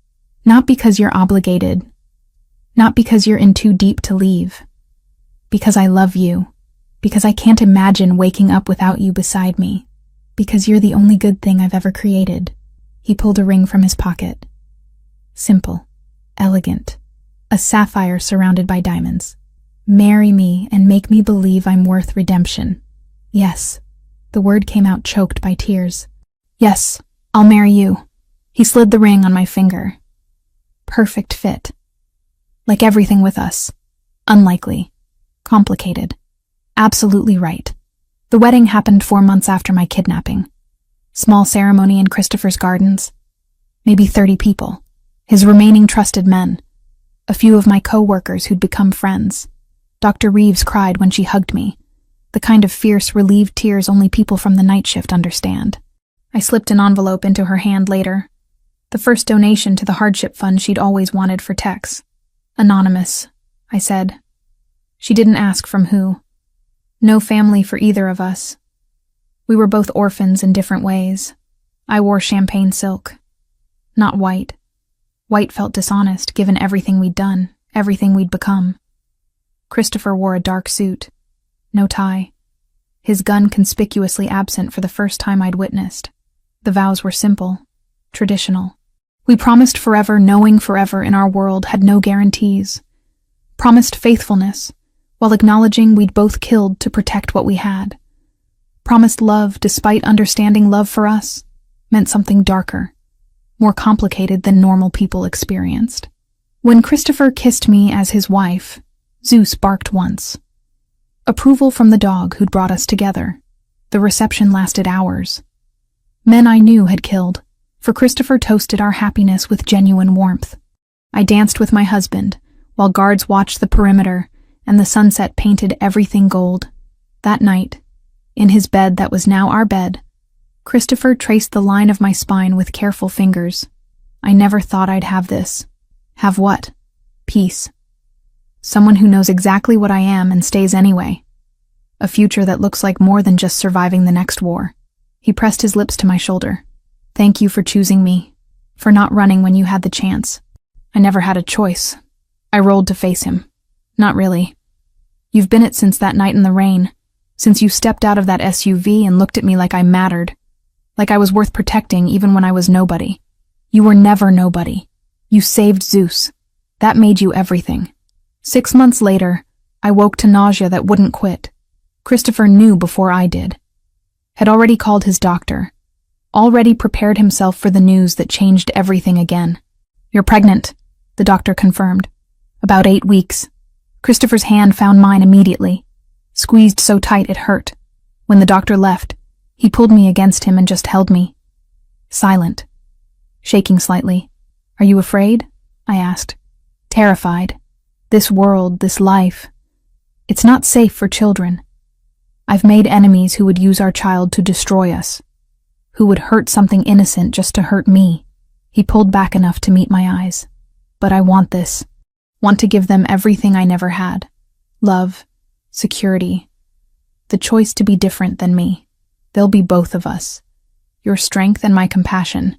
A: Not because you're obligated, not because you're in too deep to leave, because I love you, because I can't imagine waking up without you beside me, because you're the only good thing I've ever created. He pulled a ring from his pocket. Simple, elegant, a sapphire surrounded by diamonds. Marry me and make me believe I'm worth redemption. Yes. The word came out choked by tears. Yes, I'll marry you. He slid the ring on my finger. Perfect fit. Like everything with us. Unlikely. Complicated. Absolutely right. The wedding happened 4 months after my kidnapping. Small ceremony in Christopher's gardens. Maybe 30 people. His remaining trusted men. A few of my co-workers who'd become friends. Dr. Reeves cried when she hugged me. The kind of fierce, relieved tears only people from the night shift understand. I slipped an envelope into her hand later. The first donation to the hardship fund she'd always wanted for Tex. Anonymous, I said. She didn't ask from who. No family for either of us. We were both orphans in different ways. I wore champagne silk. Not white. White felt dishonest given everything we'd done, everything we'd become. Christopher wore a dark suit. No tie. His gun conspicuously absent for the first time I'd witnessed. The vows were simple, traditional. We promised forever, knowing forever in our world had no guarantees. Promised faithfulness, while acknowledging we'd both killed to protect what we had. Promised love despite understanding love for us meant something darker, more complicated than normal people experienced. When Christopher kissed me as his wife, Zeus barked once. Approval from the dog who'd brought us together. The reception lasted hours. Men I knew had killed, for Christopher toasted our happiness with genuine warmth. I danced with my husband, while guards watched the perimeter, and the sunset painted everything gold. That night, in his bed that was now our bed, Christopher traced the line of my spine with careful fingers. I never thought I'd have this. Have what? Peace. Someone who knows exactly what I am and stays anyway. A future that looks like more than just surviving the next war. He pressed his lips to my shoulder. Thank you for choosing me, for not running when you had the chance. I never had a choice. I rolled to face him. Not really. You've been it since that night in the rain, since you stepped out of that SUV and looked at me like I mattered, like I was worth protecting even when I was nobody. You were never nobody. You saved Zeus. That made you everything. 6 months later, I woke to nausea that wouldn't quit. Christopher knew before I did. Had already called his doctor. Already prepared himself for the news that changed everything again. You're pregnant, the doctor confirmed. About 8 weeks. Christopher's hand found mine immediately. Squeezed so tight it hurt. When the doctor left, he pulled me against him and just held me. Silent. Shaking slightly. Are you afraid? I asked. Terrified. This world, this life. It's not safe for children. I've made enemies who would use our child to destroy us. Who would hurt something innocent just to hurt me. He pulled back enough to meet my eyes. But I want this. Want to give them everything I never had. Love. Security. The choice to be different than me. They'll be both of us. Your strength and my compassion.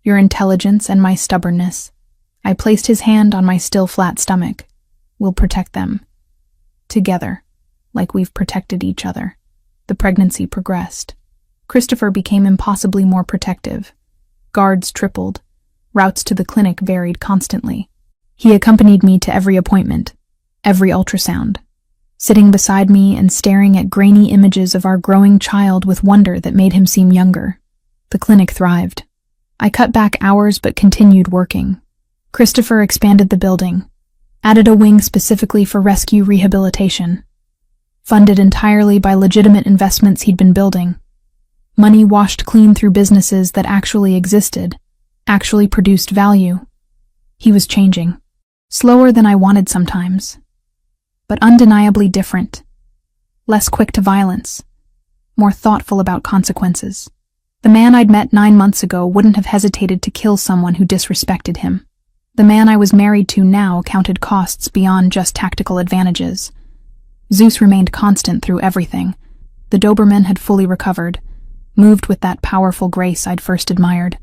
A: Your intelligence and my stubbornness. I placed his hand on my still flat stomach. We'll protect them. Together, like we've protected each other. The pregnancy progressed. Christopher became impossibly more protective. Guards tripled. Routes to the clinic varied constantly. He accompanied me to every appointment, every ultrasound, sitting beside me and staring at grainy images of our growing child with wonder that made him seem younger. The clinic thrived. I cut back hours but continued working. Christopher expanded the building, added a wing specifically for rescue rehabilitation, funded entirely by legitimate investments he'd been building. Money washed clean through businesses that actually existed, actually produced value. He was changing. Slower than I wanted sometimes, but undeniably different. Less quick to violence, more thoughtful about consequences. The man I'd met 9 months ago wouldn't have hesitated to kill someone who disrespected him. The man I was married to now counted costs beyond just tactical advantages. Zeus remained constant through everything. The Doberman had fully recovered, moved with that powerful grace I'd first admired.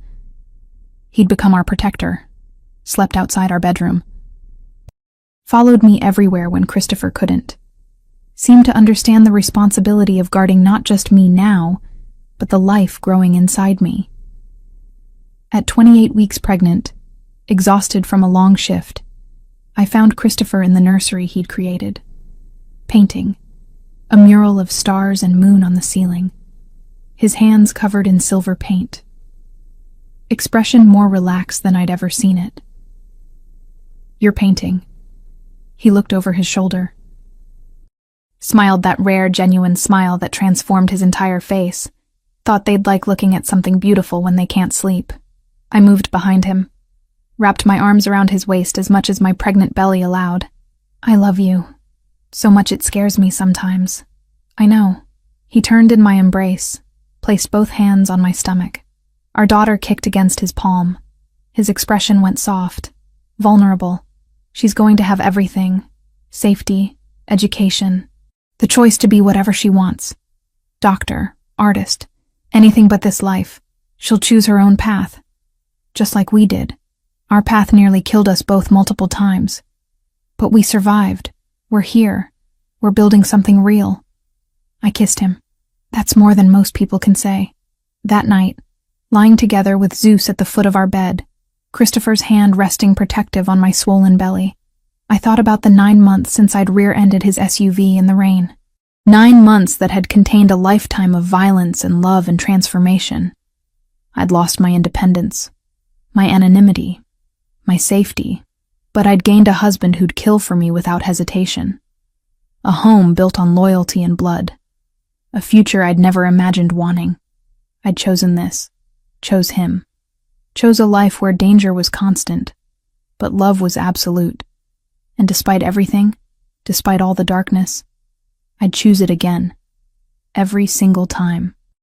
A: He'd become our protector, slept outside our bedroom, followed me everywhere when Christopher couldn't, seemed to understand the responsibility of guarding not just me now, but the life growing inside me. At 28 weeks pregnant, exhausted from a long shift, I found Christopher in the nursery he'd created, painting, a mural of stars and moon on the ceiling, his hands covered in silver paint, expression more relaxed than I'd ever seen it. "You're painting." He looked over his shoulder, smiled that rare, genuine smile that transformed his entire face. Thought they'd like looking at something beautiful when they can't sleep. I moved behind him, wrapped my arms around his waist as much as my pregnant belly allowed. "I love you. So much it scares me sometimes." "I know." He turned in my embrace, placed both hands on my stomach. Our daughter kicked against his palm. His expression went soft, vulnerable. She's going to have everything: safety, education, the choice to be whatever she wants. Doctor, artist, anything but this life. She'll choose her own path. Just like we did. Our path nearly killed us both multiple times. But we survived. We're here. We're building something real. I kissed him. That's more than most people can say. That night, lying together with Zeus at the foot of our bed, Christopher's hand resting protective on my swollen belly, I thought about the 9 months since I'd rear-ended his SUV in the rain. 9 months that had contained a lifetime of violence and love and transformation. I'd lost my independence, my anonymity, my safety, but I'd gained a husband who'd kill for me without hesitation. A home built on loyalty and blood. A future I'd never imagined wanting. I'd chosen this, chose him, chose a life where danger was constant, but love was absolute. And despite everything, despite all the darkness, I'd choose it again, every single time.